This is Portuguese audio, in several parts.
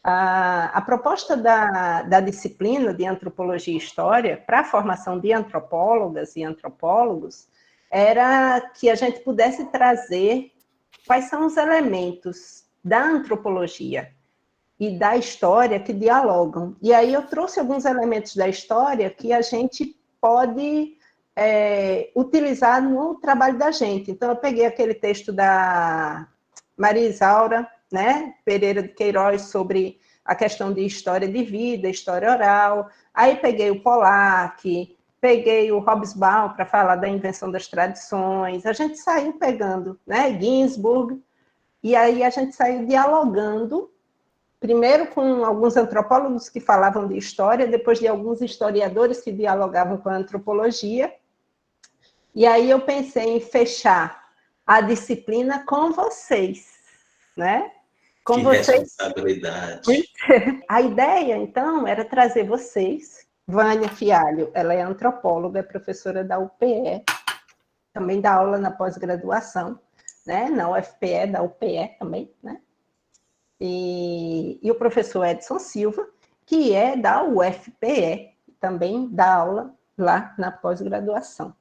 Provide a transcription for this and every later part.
A proposta da disciplina de Antropologia e História para a formação de antropólogas e antropólogos era que a gente pudesse trazer quais são os elementos da antropologia e da história que dialogam. E aí eu trouxe alguns elementos da história que a gente pode utilizar no trabalho da gente. Então, eu peguei aquele texto da Maria Isaura, né, Pereira de Queiroz, sobre a questão de história de vida, história oral. Aí peguei o Pollack, peguei o Hobsbawm para falar da invenção das tradições. A gente saiu pegando, né, Ginsburg, e aí a gente saiu dialogando, primeiro com alguns antropólogos que falavam de história, depois de alguns historiadores que dialogavam com a antropologia. E aí eu pensei em fechar a disciplina com vocês, né? Com que vocês. Responsabilidade. A ideia, então, era trazer vocês. Vânia Fialho, ela é antropóloga, é professora da UPE, também dá aula na pós-graduação, né? Na UFPE, da UPE também, né? E o professor Edson Silva, que é da UFPE, também dá aula lá na pós-graduação.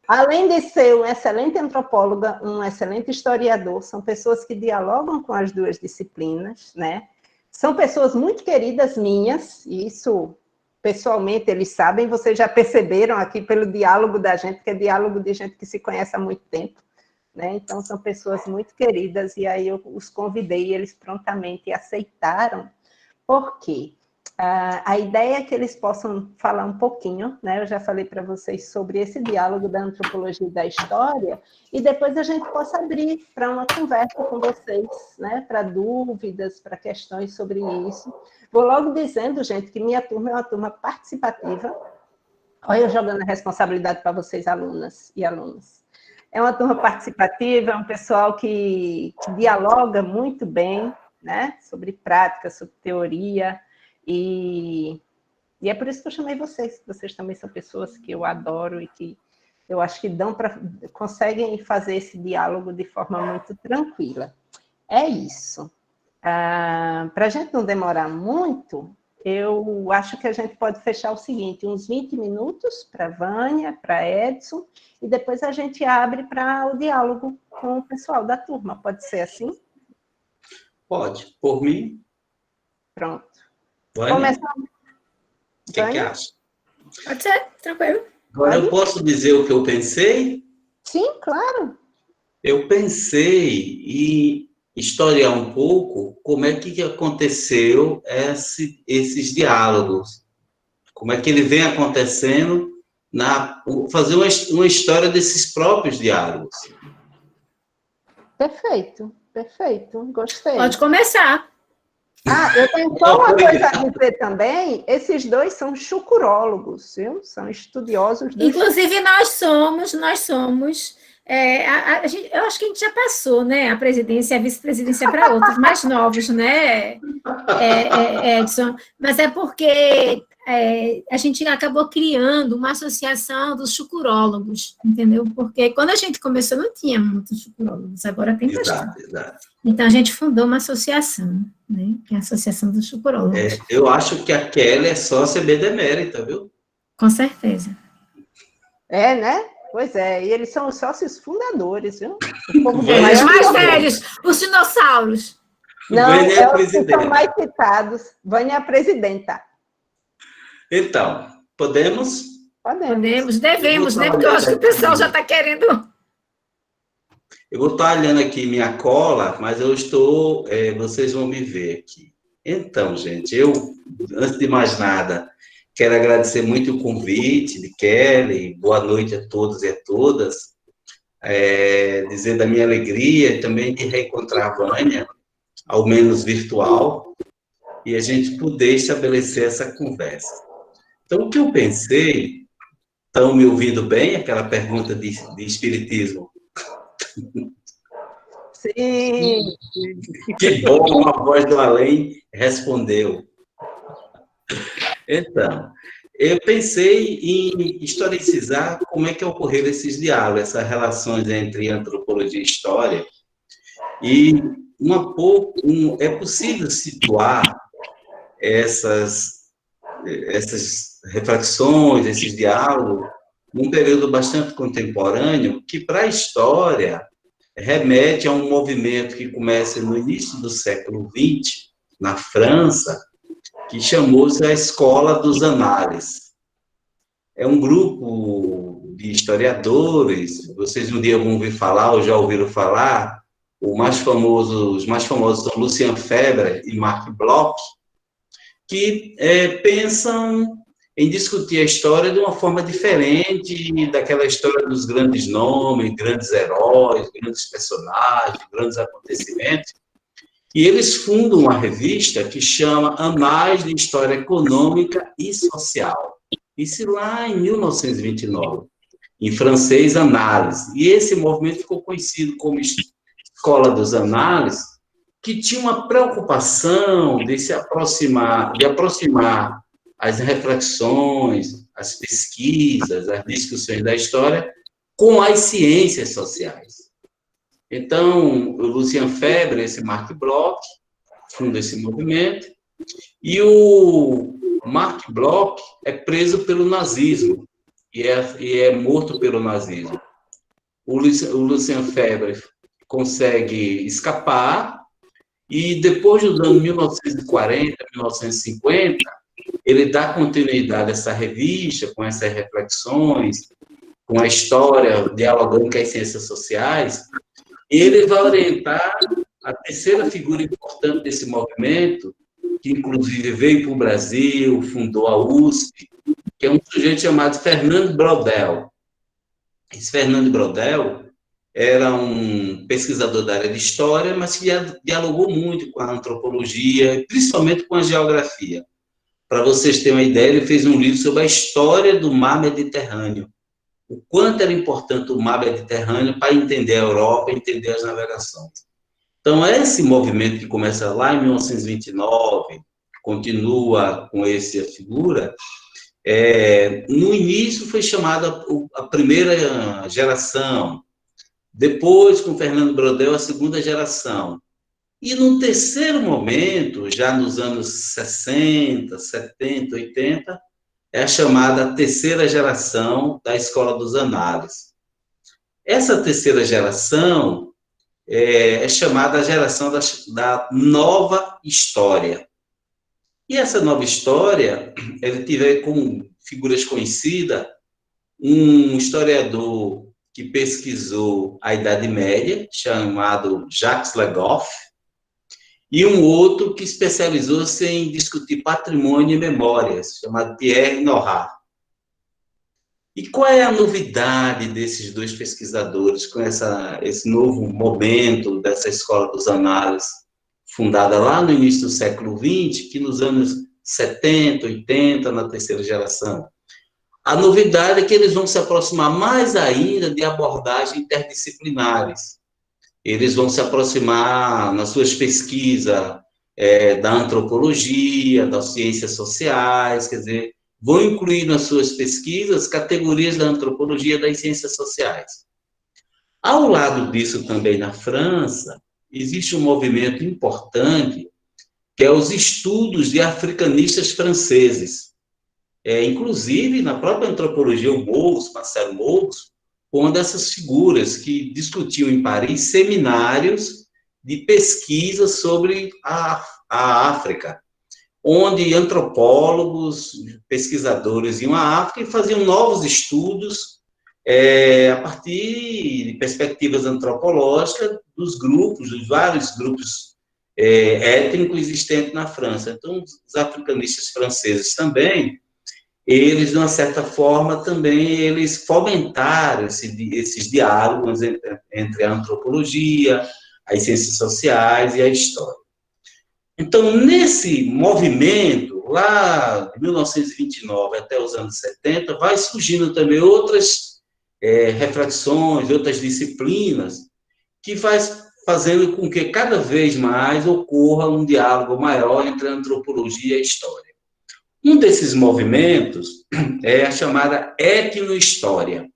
Além de ser um excelente antropóloga, um excelente historiador, são pessoas que dialogam com as duas disciplinas, né? São pessoas muito queridas minhas, e isso, pessoalmente, eles sabem, vocês já perceberam aqui pelo diálogo da gente, que é diálogo de gente que se conhece há muito tempo, né? Então, são pessoas muito queridas, e aí eu os convidei, e eles prontamente aceitaram. Por quê? A ideia é que eles possam falar um pouquinho, né? Eu já falei para vocês sobre esse diálogo da antropologia e da história, e depois a gente possa abrir para uma conversa com vocês, né? Para dúvidas, para questões sobre isso. Vou logo dizendo, gente, que minha turma é uma turma participativa. Olha eu jogando a responsabilidade para vocês, alunas e alunos. É uma turma participativa, é um pessoal que dialoga muito bem, né? Sobre prática, sobre teoria. E é por isso que eu chamei vocês. Vocês também são pessoas que eu adoro e que eu acho que conseguem fazer esse diálogo de forma muito tranquila. É isso. Para a gente não demorar muito, eu acho que a gente pode fechar o seguinte, uns 20 minutos para a Vânia, para Edson, e depois a gente abre para o diálogo com o pessoal da turma. Pode ser assim? Pode. Por mim? Pronto. Começando. O que acha? Pode ser, tranquilo. Agora eu posso dizer o que eu pensei? Sim, claro. Eu pensei em historiar um pouco como é que aconteceu esses diálogos. Como é que ele vem acontecendo, fazer uma história desses próprios diálogos. Perfeito, perfeito. Gostei. Pode começar. Eu tenho só uma coisa a dizer também, esses dois são chucurólogos, viu? São estudiosos do... Inclusive, nós somos, eu acho que a gente já passou, né, a presidência e a vice-presidência para outros, mais novos, né, Edson? Mas é porque a gente acabou criando uma associação dos chucurólogos, entendeu? Porque quando a gente começou não tinha muitos chucurólogos, agora tem bastante. Exato. Então, a gente fundou uma associação, né, que é a Associação dos Chucurólogos. Eu acho que a Kelly é sócia bedemérita, viu? Com certeza. É, né? Pois é, e eles são os sócios fundadores, viu? Os mais velhos, os dinossauros. Não, é os que são mais citados. Vânia é a presidenta. Então, podemos? Podemos, devemos, né? Porque eu acho que o pessoal já está querendo... Eu vou estar olhando aqui minha cola, mas vocês vão me ver aqui. Então, gente, antes de mais nada, quero agradecer muito o convite de Kelly, boa noite a todos e a todas, dizer da minha alegria e também de reencontrar a Vânia, ao menos virtual, e a gente poder estabelecer essa conversa. Então, o que eu pensei, estão me ouvindo bem, aquela pergunta de espiritismo? Sim. Que bom, a voz do além respondeu. Então, eu pensei em historicizar como é que ocorreram esses diálogos, essas relações entre antropologia e história, e é possível situar essas reflexões, esses diálogos, num período bastante contemporâneo, que para a história remete a um movimento que começa no início do século XX, na França, que chamou-se a Escola dos Análises. É um grupo de historiadores, vocês um dia vão ouvir falar, ou já ouviram falar, os mais famosos são Lucien Febvre e Marc Bloch, que pensam em discutir a história de uma forma diferente daquela história dos grandes nomes, grandes heróis, grandes personagens, grandes acontecimentos. E eles fundam uma revista que chama Anais de História Econômica e Social. Isso lá em 1929, em francês, Análise. E esse movimento ficou conhecido como Escola dos Análises, que tinha uma preocupação de aproximar as reflexões, as pesquisas, as discussões da história com as ciências sociais. Então, o Lucien Febvre, esse Marc Bloch, funda esse movimento, e o Marc Bloch é preso pelo nazismo, e é morto pelo nazismo. O Lucien Febvre consegue escapar, e depois dos anos 1940, 1950, ele dá continuidade a essa revista, com essas reflexões, com a história, dialogando com as ciências sociais. Ele vai orientar a terceira figura importante desse movimento, que inclusive veio para o Brasil, fundou a USP, que é um sujeito chamado Fernando Braudel. Esse Fernando Braudel era um pesquisador da área de história, mas que dialogou muito com a antropologia, principalmente com a geografia. Para vocês terem uma ideia, ele fez um livro sobre a história do mar Mediterrâneo. O quanto era importante o mar Mediterrâneo para entender a Europa, entender as navegações. Então, esse movimento que começa lá em 1929, continua com essa figura, no início foi chamada a primeira geração, depois, com Fernando Braudel, a segunda geração. E no terceiro momento, já nos anos 60, 70, 80, é a chamada terceira geração da Escola dos Análises. Essa terceira geração é chamada a geração da nova história. E essa nova história, ele teve como figuras conhecidas um historiador que pesquisou a Idade Média, chamado Jacques Le Goff, e um outro que especializou-se em discutir patrimônio e memórias, chamado Pierre Nora. E qual é a novidade desses dois pesquisadores com esse novo momento dessa Escola dos Análises, fundada lá no início do século XX, que nos anos 70, 80, na terceira geração? A novidade é que eles vão se aproximar mais ainda de abordagens interdisciplinares. Eles vão se aproximar nas suas pesquisas da antropologia, das ciências sociais, quer dizer, vão incluir nas suas pesquisas categorias da antropologia e das ciências sociais. Ao lado disso, também na França, existe um movimento importante, que é os estudos de africanistas franceses. Inclusive, na própria antropologia, o Mouros, Marcelo Mouros, uma dessas figuras que discutiam em Paris seminários de pesquisa sobre a África, onde antropólogos, pesquisadores iam à África e faziam novos estudos a partir de perspectivas antropológicas dos vários grupos étnicos existentes na França. Então, os africanistas franceses também, eles, de uma certa forma, também eles fomentaram esses diálogos entre a antropologia, as ciências sociais e a história. Então, nesse movimento, lá de 1929 até os anos 70, vai surgindo também outras reflexões, outras disciplinas, que vai fazendo com que cada vez mais ocorra um diálogo maior entre a antropologia e a história. Um desses movimentos é a chamada etnohistória.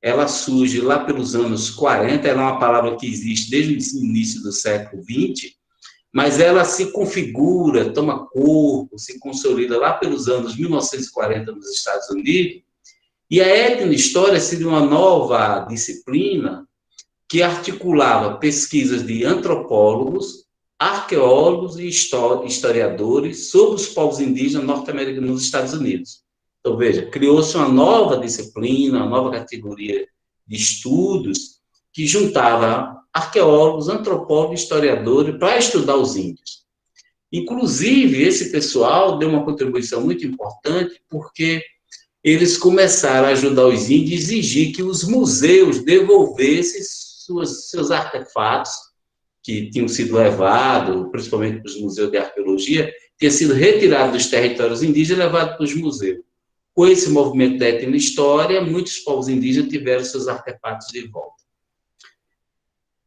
Ela surge lá pelos anos 40, ela é uma palavra que existe desde o início do século XX, mas ela se configura, toma corpo, se consolida lá pelos anos 1940 nos Estados Unidos, e a etnohistória seria uma nova disciplina que articulava pesquisas de antropólogos, arqueólogos e historiadores sobre os povos indígenas norte-americanos nos Estados Unidos. Então, veja, criou-se uma nova disciplina, uma nova categoria de estudos que juntava arqueólogos, antropólogos e historiadores para estudar os índios. Inclusive, esse pessoal deu uma contribuição muito importante porque eles começaram a ajudar os índios a exigir que os museus devolvessem seus artefatos que tinham sido levados, principalmente para os museus de arqueologia, tinham sido retirados dos territórios indígenas e levados para os museus. Com esse movimento da etnohistória, muitos povos indígenas tiveram seus artefatos de volta.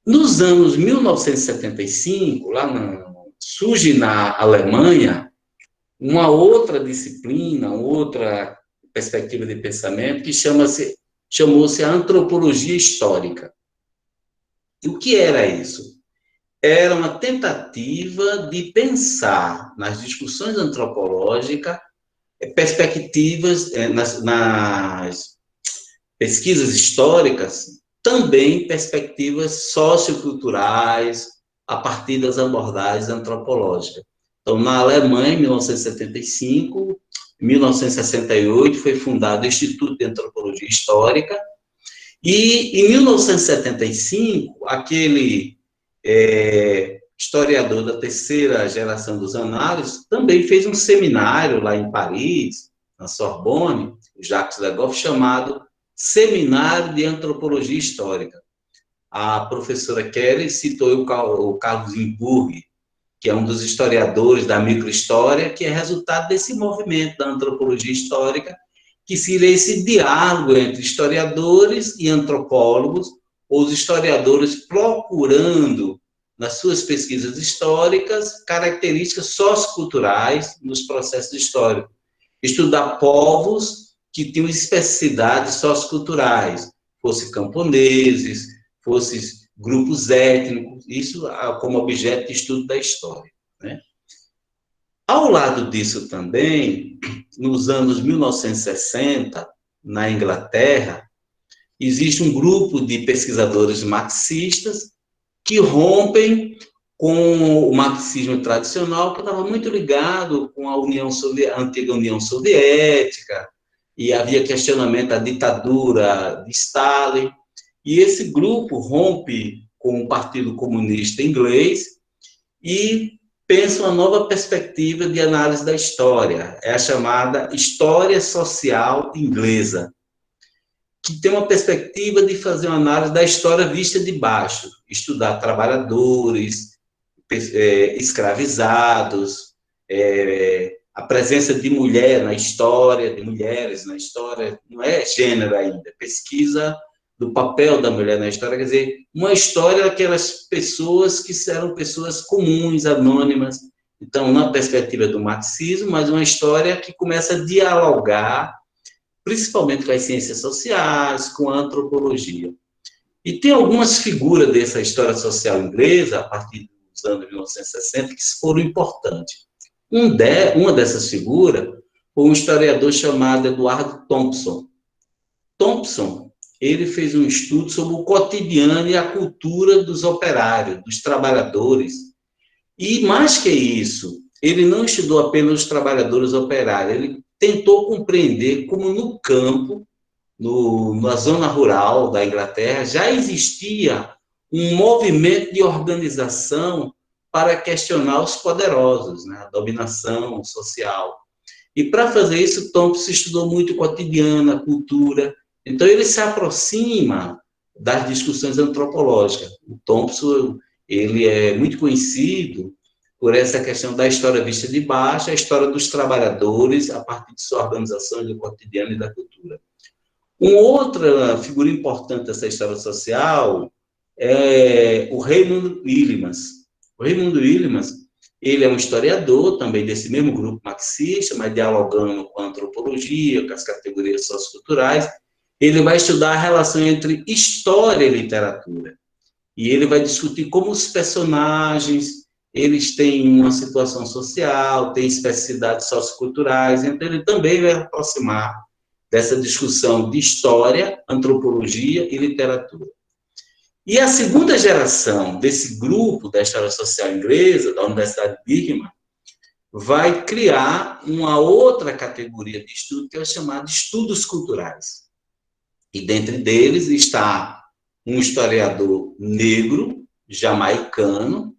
Nos anos 1975, surge na Alemanha uma outra disciplina, outra perspectiva de pensamento que chamou-se a antropologia histórica. E o que era isso? Era uma tentativa de pensar nas discussões antropológicas perspectivas, nas pesquisas históricas, também perspectivas socioculturais a partir das abordagens antropológicas. Então, na Alemanha, em 1975, em 1968, foi fundado o Instituto de Antropologia Histórica, e em 1975, aquele historiador da terceira geração dos análises também fez um seminário lá em Paris, na Sorbonne, o Jacques Legoff, chamado Seminário de Antropologia Histórica. A professora Kelly citou o Carlos Imburg, que é um dos historiadores da microhistória, que é resultado desse movimento da antropologia histórica, que seria esse diálogo entre historiadores e antropólogos, ou os historiadores procurando, nas suas pesquisas históricas, características socioculturais nos processos históricos. Estudar povos que tinham especificidades socioculturais, fossem camponeses, fossem grupos étnicos, isso como objeto de estudo da história, né? Ao lado disso também, nos anos 1960, na Inglaterra, existe um grupo de pesquisadores marxistas que rompem com o marxismo tradicional, que estava muito ligado com a antiga União Soviética, e havia questionamento da ditadura de Stalin, e esse grupo rompe com o Partido Comunista Inglês e pensa uma nova perspectiva de análise da história, é a chamada História Social Inglesa, que tem uma perspectiva de fazer uma análise da história vista de baixo, estudar trabalhadores, escravizados, a presença de mulher na história, de mulheres na história, não é gênero ainda, pesquisa do papel da mulher na história, quer dizer, uma história daquelas pessoas que eram pessoas comuns, anônimas, então, na perspectiva do marxismo, mas uma história que começa a dialogar principalmente com as ciências sociais, com a antropologia. E tem algumas figuras dessa história social inglesa, a partir dos anos 1960, que foram importantes. Uma dessas figuras foi um historiador chamado Eduardo Thompson. Thompson, ele fez um estudo sobre o cotidiano e a cultura dos operários, dos trabalhadores. E, mais que isso, ele não estudou apenas os trabalhadores operários, ele tentou compreender como no campo, na zona rural da Inglaterra, já existia um movimento de organização para questionar os poderosos, né, a dominação social. E para fazer isso, Thompson estudou muito o cotidiano, a cultura. Então, ele se aproxima das discussões antropológicas. O Thompson, ele é muito conhecido por essa questão da história vista de baixo, a história dos trabalhadores, a partir de sua organização do cotidiano e da cultura. Uma outra figura importante dessa história social é o Raymond Williams. O Raymond Williams, ele é um historiador também desse mesmo grupo marxista, mas dialogando com a antropologia, com as categorias socioculturais. Ele vai estudar a relação entre história e literatura. E ele vai discutir como os personagens eles têm uma situação social, têm especificidades socioculturais, então ele também vai aproximar dessa discussão de história, antropologia e literatura. E a segunda geração desse grupo da história social inglesa, da Universidade de Birmingham, vai criar uma outra categoria de estudo, que é chamada de estudos culturais. E dentre deles está um historiador negro, jamaicano,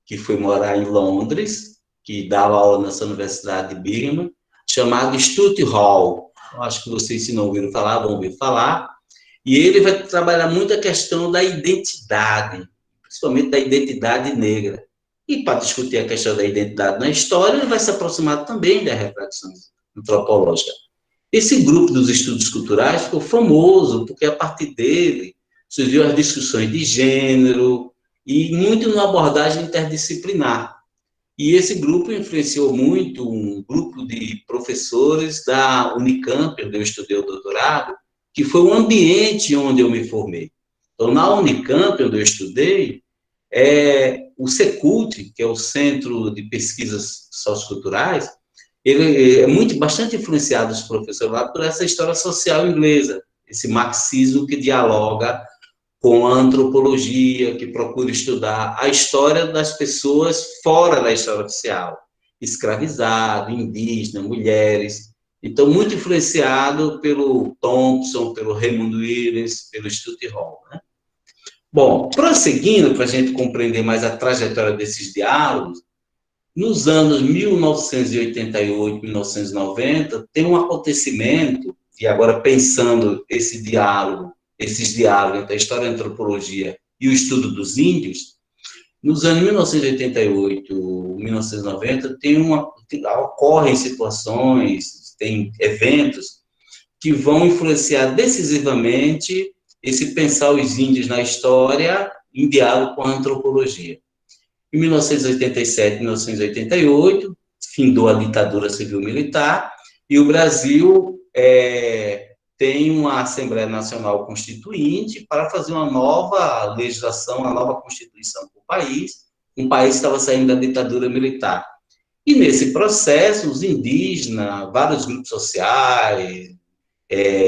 que foi morar em Londres, que dava aula nessa Universidade de Birmingham, chamado Stuart Hall. Eu acho que vocês, se não ouviram falar, vão ouvir falar. E ele vai trabalhar muito a questão da identidade, principalmente da identidade negra. E para discutir a questão da identidade na história, ele vai se aproximar também da reflexão antropológica. Esse grupo dos estudos culturais ficou famoso, porque a partir dele surgiu as discussões de gênero, e muito numa abordagem interdisciplinar. E esse grupo influenciou muito um grupo de professores da Unicamp, onde eu estudei o doutorado, que foi o ambiente onde eu me formei. Então, na Unicamp, onde eu estudei, o Secult, que é o Centro de Pesquisas Socioculturais, ele é bastante influenciado, os professores lá, por essa história social inglesa, esse marxismo que dialoga com a antropologia, que procura estudar a história das pessoas fora da história oficial, escravizado, indígena, mulheres. Então, muito influenciado pelo Thompson, pelo Raymond Williams, pelo Stuart Hall, né? Bom, prosseguindo, para a gente compreender mais a trajetória desses diálogos, nos anos 1988, 1990, tem um acontecimento, e agora pensando esses diálogos entre a história e a antropologia e o estudo dos índios, nos anos 1988, 1990, ocorrem situações, tem eventos que vão influenciar decisivamente esse pensar os índios na história em diálogo com a antropologia. Em 1987, 1988, findou a ditadura civil-militar e o Brasil tem uma Assembleia Nacional Constituinte para fazer uma nova legislação, uma nova Constituição para o país. Um país que estava saindo da ditadura militar. E nesse processo, os indígenas, vários grupos sociais,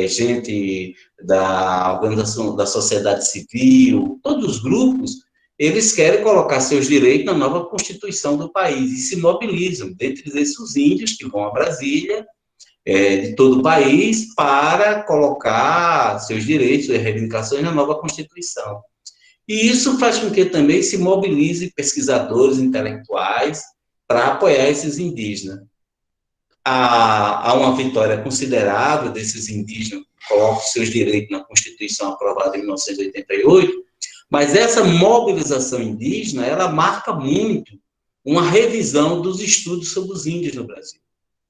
gente da organização da sociedade civil, todos os grupos, eles querem colocar seus direitos na nova Constituição do país e se mobilizam, dentre esses os índios que vão a Brasília, de todo o país, para colocar seus direitos e reivindicações na nova Constituição. E isso faz com que também se mobilize pesquisadores intelectuais para apoiar esses indígenas. Há uma vitória considerável desses indígenas que colocam seus direitos na Constituição aprovada em 1988, mas essa mobilização indígena, ela marca muito uma revisão dos estudos sobre os índios no Brasil.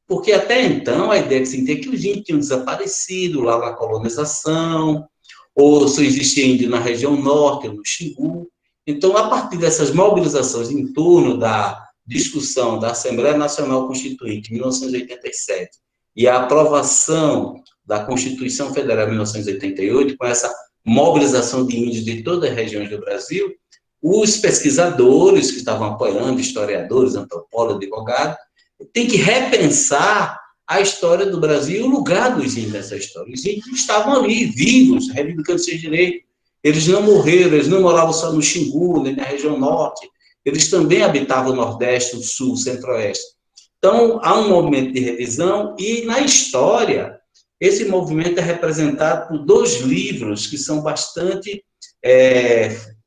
Porque até então a ideia que se tem é que os índios tinham desaparecido lá na colonização, ou só existia índio na região norte, no Xingu. Então, a partir dessas mobilizações em torno da discussão da Assembleia Nacional Constituinte, em 1987, e a aprovação da Constituição Federal em 1988, com essa mobilização de índios de todas as regiões do Brasil, os pesquisadores que estavam apoiando, historiadores, antropólogos, advogados, têm que repensar a história do Brasil e o lugar dos índios nessa história. Os índios estavam ali, vivos, reivindicando seus direitos. Eles não morreram, eles não moravam só no Xingu, nem na região norte. Eles também habitavam o Nordeste, o Sul, o Centro-Oeste. Então, há um movimento de revisão e, na história, esse movimento é representado por dois livros que são bastante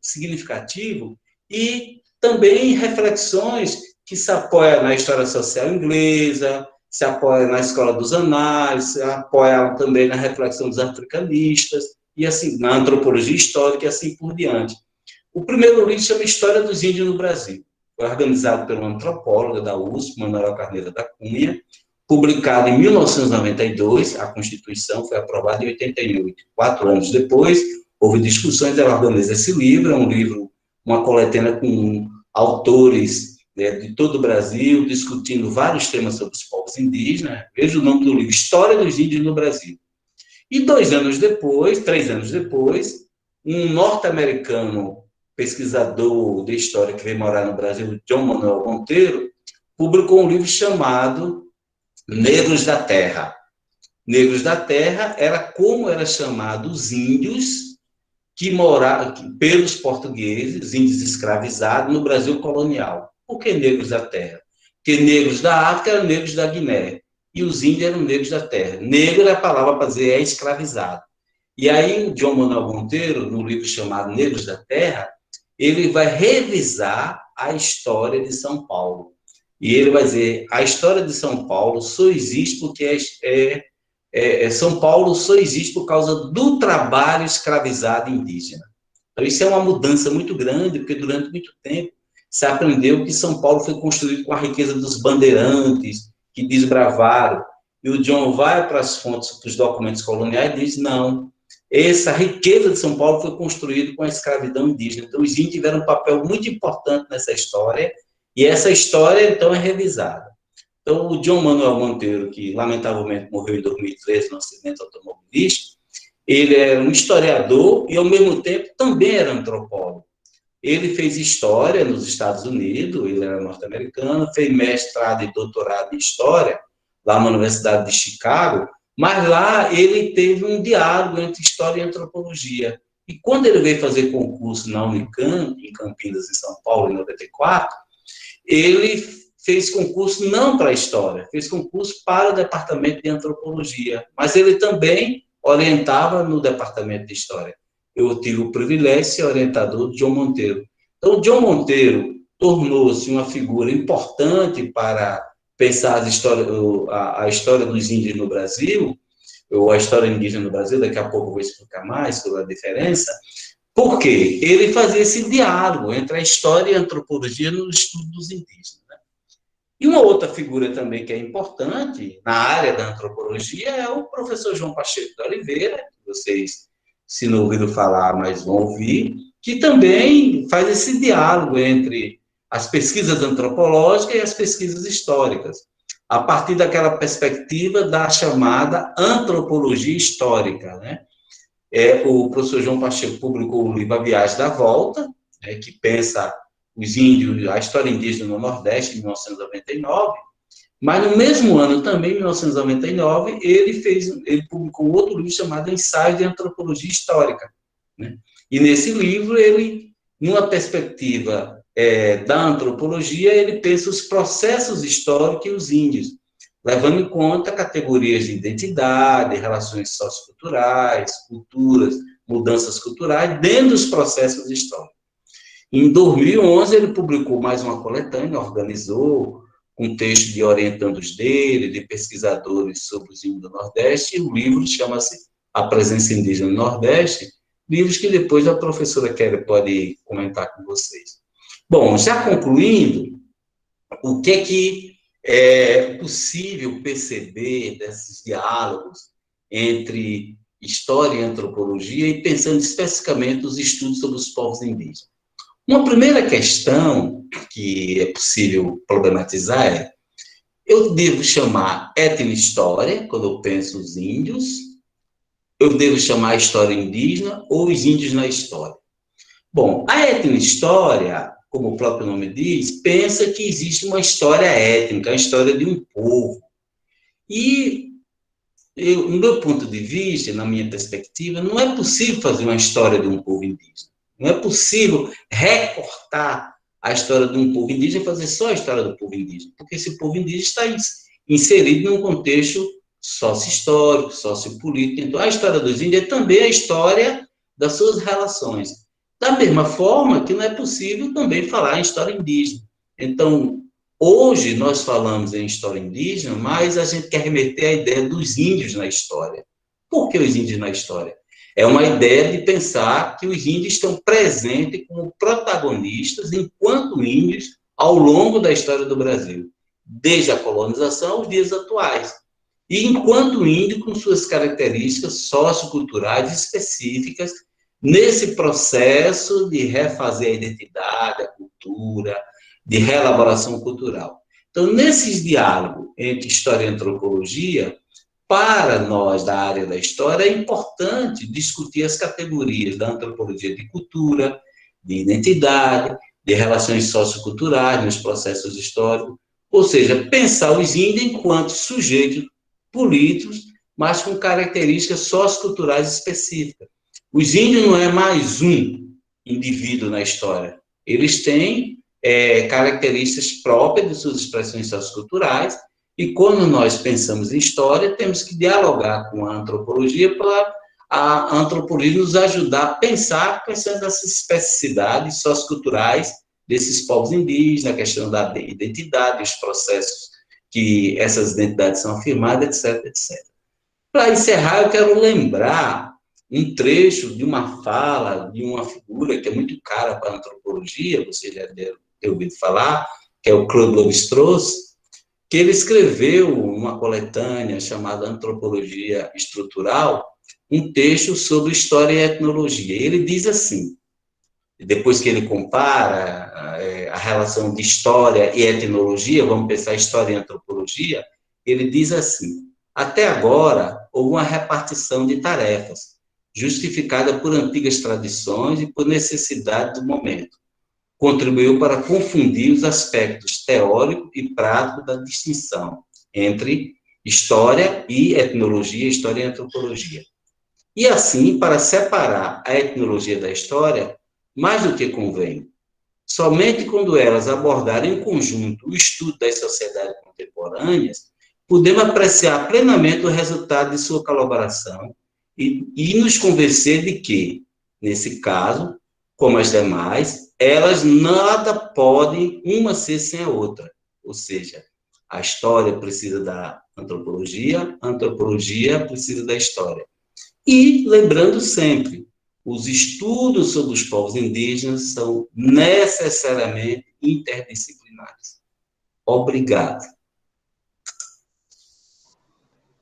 significativos e também reflexões que se apoiam na história social inglesa, se apoiam na Escola dos Análises, se apoiam também na reflexão dos africanistas, e assim, na antropologia histórica e assim por diante. O primeiro livro chama História dos Índios no Brasil. Foi organizado pelo antropólogo da USP, Manuel Carneiro da Cunha, publicado em 1992, a Constituição foi aprovada em 88. 4 anos depois, houve discussões, ela organiza esse livro, é um livro, uma coletânea com autores de todo o Brasil, discutindo vários temas sobre os povos indígenas. Veja o nome do livro, História dos Índios no Brasil. E 3 anos depois, um norte-americano pesquisador de história que veio morar no Brasil, João Manuel Monteiro, publicou um livro chamado Negros da Terra. Negros da Terra era como era chamado os índios que moravam pelos portugueses, índios escravizados no Brasil colonial. Por que negros da terra? Porque negros da África eram negros da Guiné, e os índios eram negros da terra. Negro é a palavra para dizer é escravizado. E aí o João Manuel Monteiro, no livro chamado Negros da Terra, ele vai revisar a história de São Paulo. E ele vai dizer, a história de São Paulo só existe porque São Paulo só existe por causa do trabalho escravizado indígena. Então, isso é uma mudança muito grande, porque durante muito tempo se aprendeu que São Paulo foi construído com a riqueza dos bandeirantes, que desbravaram. E o John vai para as fontes, para os documentos coloniais, e diz, não, essa riqueza de São Paulo foi construída com a escravidão indígena. Então, os índios tiveram um papel muito importante nessa história, e essa história, então, é revisada. Então, o João Manuel Monteiro, que lamentavelmente morreu em 2013 no acidente automobilístico, ele era um historiador e, ao mesmo tempo, também era antropólogo. Ele fez história nos Estados Unidos, ele era norte-americano, fez mestrado e doutorado em história lá na Universidade de Chicago, mas lá ele teve um diálogo entre história e antropologia. E quando ele veio fazer concurso na Unicamp, em Campinas, em São Paulo, em 94, ele fez concurso não para a história, fez concurso para o departamento de antropologia, mas ele também orientava no departamento de história. Eu tive o privilégio de ser orientador de João Monteiro. Então, o João Monteiro tornou-se uma figura importante para pensar a história dos índios no Brasil, ou a história indígena no Brasil, daqui a pouco eu vou explicar mais sobre a diferença, porque ele fazia esse diálogo entre a história e a antropologia no estudo dos indígenas. E uma outra figura também que é importante na área da antropologia é o professor João Pacheco de Oliveira, que vocês, se não ouviram falar, mas vão ouvir, que também faz esse diálogo entre as pesquisas antropológicas e as pesquisas históricas, a partir daquela perspectiva da chamada antropologia histórica, né? O professor João Pacheco publicou o livro A Viagem da Volta, né, que pensa os índios, a história indígena no Nordeste, em 1999, mas no mesmo ano, também, em 1999, ele publicou outro livro chamado Ensaio de Antropologia Histórica, né? E nesse livro, ele, numa perspectiva da antropologia, ele pensa os processos históricos e os índios, levando em conta categorias de identidade, relações socioculturais, culturas, mudanças culturais, dentro dos processos históricos. Em 2011, ele publicou mais uma coletânea, organizou um texto de orientandos dele, de pesquisadores sobre os índios do Nordeste, e o livro chama-se A Presença Indígena no Nordeste, livros que depois a professora Kelly pode comentar com vocês. Bom, já concluindo, o que é possível perceber desses diálogos entre história e antropologia e pensando especificamente os estudos sobre os povos indígenas? Uma primeira questão que é possível problematizar é: eu devo chamar etnohistória, quando eu penso os índios, eu devo chamar a história indígena ou os índios na história? Bom, a etnohistória, como o próprio nome diz, pensa que existe uma história étnica, a história de um povo. E, no meu ponto de vista, na minha perspectiva, não é possível fazer uma história de um povo indígena. Não é possível recortar a história de um povo indígena e fazer só a história do povo indígena, porque esse povo indígena está inserido num contexto sócio-histórico, sociopolítico. Então, a história dos índios é também a história das suas relações. Da mesma forma que não é possível também falar em história indígena. Então, hoje nós falamos em história indígena, mas a gente quer remeter à ideia dos índios na história. Por que os índios na história? É uma ideia de pensar que os índios estão presentes como protagonistas enquanto índios ao longo da história do Brasil, desde a colonização aos dias atuais. E enquanto índio com suas características socioculturais específicas nesse processo de refazer a identidade, a cultura, de reelaboração cultural. Então, nesses diálogos entre história e antropologia, para nós da área da história, é importante discutir as categorias da antropologia de cultura, de identidade, de relações socioculturais nos processos históricos, ou seja, pensar os índios enquanto sujeitos políticos, mas com características socioculturais específicas. Os índios não é mais um indivíduo na história, eles têm características próprias de suas expressões socioculturais, e quando nós pensamos em história, temos que dialogar com a antropologia para a antropologia nos ajudar a pensar pensando nessas especificidades socioculturais desses povos indígenas, a questão da identidade, os processos que essas identidades são afirmadas, etc, etc. Para encerrar, eu quero lembrar um trecho de uma fala, de uma figura que é muito cara para a antropologia, você já deve ter ouvido falar, que é o Claude Lévi-Strauss, que ele escreveu uma coletânea chamada Antropologia Estrutural, um texto sobre história e etnologia. Ele diz assim, depois que ele compara a relação de história e etnologia, vamos pensar história e antropologia, ele diz assim, até agora houve uma repartição de tarefas, justificada por antigas tradições e por necessidade do momento. Contribuiu para confundir os aspectos teórico e prático da distinção entre história e etnologia, história e antropologia. E assim, para separar a etnologia da história, mais do que convém, somente quando elas abordarem em conjunto o estudo das sociedades contemporâneas, podemos apreciar plenamente o resultado de sua colaboração e nos convencer de que, nesse caso, como as demais, elas nada podem uma ser sem a outra. Ou seja, a história precisa da antropologia, a antropologia precisa da história. E, lembrando sempre, os estudos sobre os povos indígenas são necessariamente interdisciplinares. Obrigado.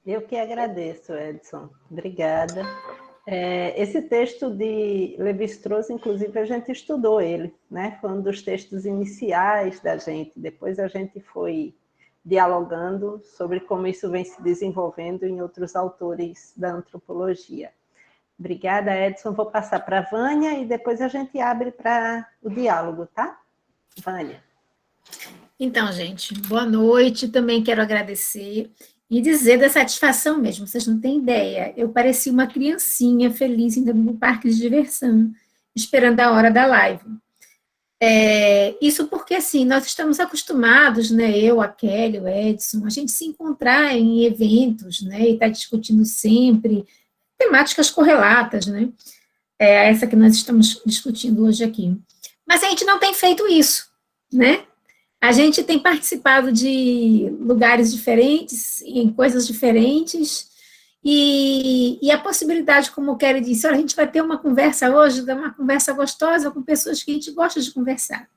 Eu que agradeço, Edson. Obrigada. Esse texto de Lévi-Strauss, inclusive, a gente estudou ele, né? Foi um dos textos iniciais da gente. Depois a gente foi dialogando sobre como isso vem se desenvolvendo em outros autores da antropologia. Obrigada, Edson. Vou passar para a Vânia e depois a gente abre para o diálogo, tá? Vânia. Então, gente, boa noite. Também quero agradecer e dizer da satisfação mesmo, vocês não têm ideia. Eu parecia uma criancinha feliz indo no parque de diversão, esperando a hora da live. Isso porque, assim, nós estamos acostumados, né, eu, a Kelly, o Edson, a gente se encontrar em eventos, né, e estar discutindo sempre temáticas correlatas, né, essa que nós estamos discutindo hoje aqui. Mas a gente não tem feito isso, né? A gente tem participado de lugares diferentes, em coisas diferentes, e a possibilidade, como o Kelly disse, olha, a gente vai ter uma conversa hoje, uma conversa gostosa com pessoas que a gente gosta de conversar.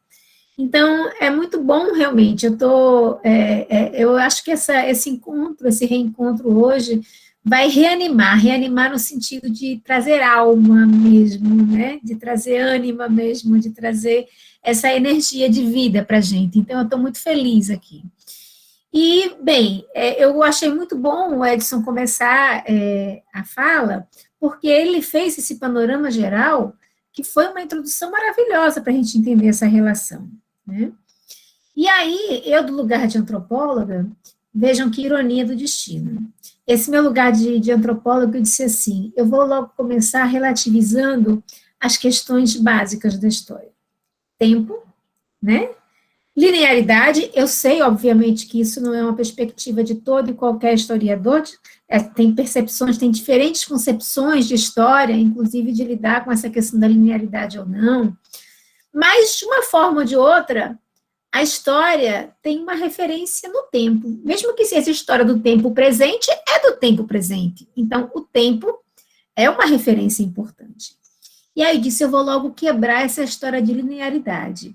Então, é muito bom, realmente. Eu acho que esse encontro, esse reencontro hoje, vai reanimar no sentido de trazer alma mesmo, né? De trazer ânima mesmo, de trazer essa energia de vida para a gente. Então, eu estou muito feliz aqui. E, bem, eu achei muito bom o Edson começar a fala, porque ele fez esse panorama geral, que foi uma introdução maravilhosa para a gente entender essa relação, né? E aí, eu, do lugar de antropóloga, vejam que ironia do destino. Esse meu lugar de antropóloga, eu disse assim, eu vou logo começar relativizando as questões básicas da história. Tempo, né? Linearidade, eu sei, obviamente, que isso não é uma perspectiva de todo e qualquer historiador, tem percepções, tem diferentes concepções de história, inclusive de lidar com essa questão da linearidade ou não, mas, de uma forma ou de outra, a história tem uma referência no tempo, mesmo que seja história do tempo presente, é do tempo presente, então, o tempo é uma referência importante. E aí eu disse, eu vou logo quebrar essa história de linearidade.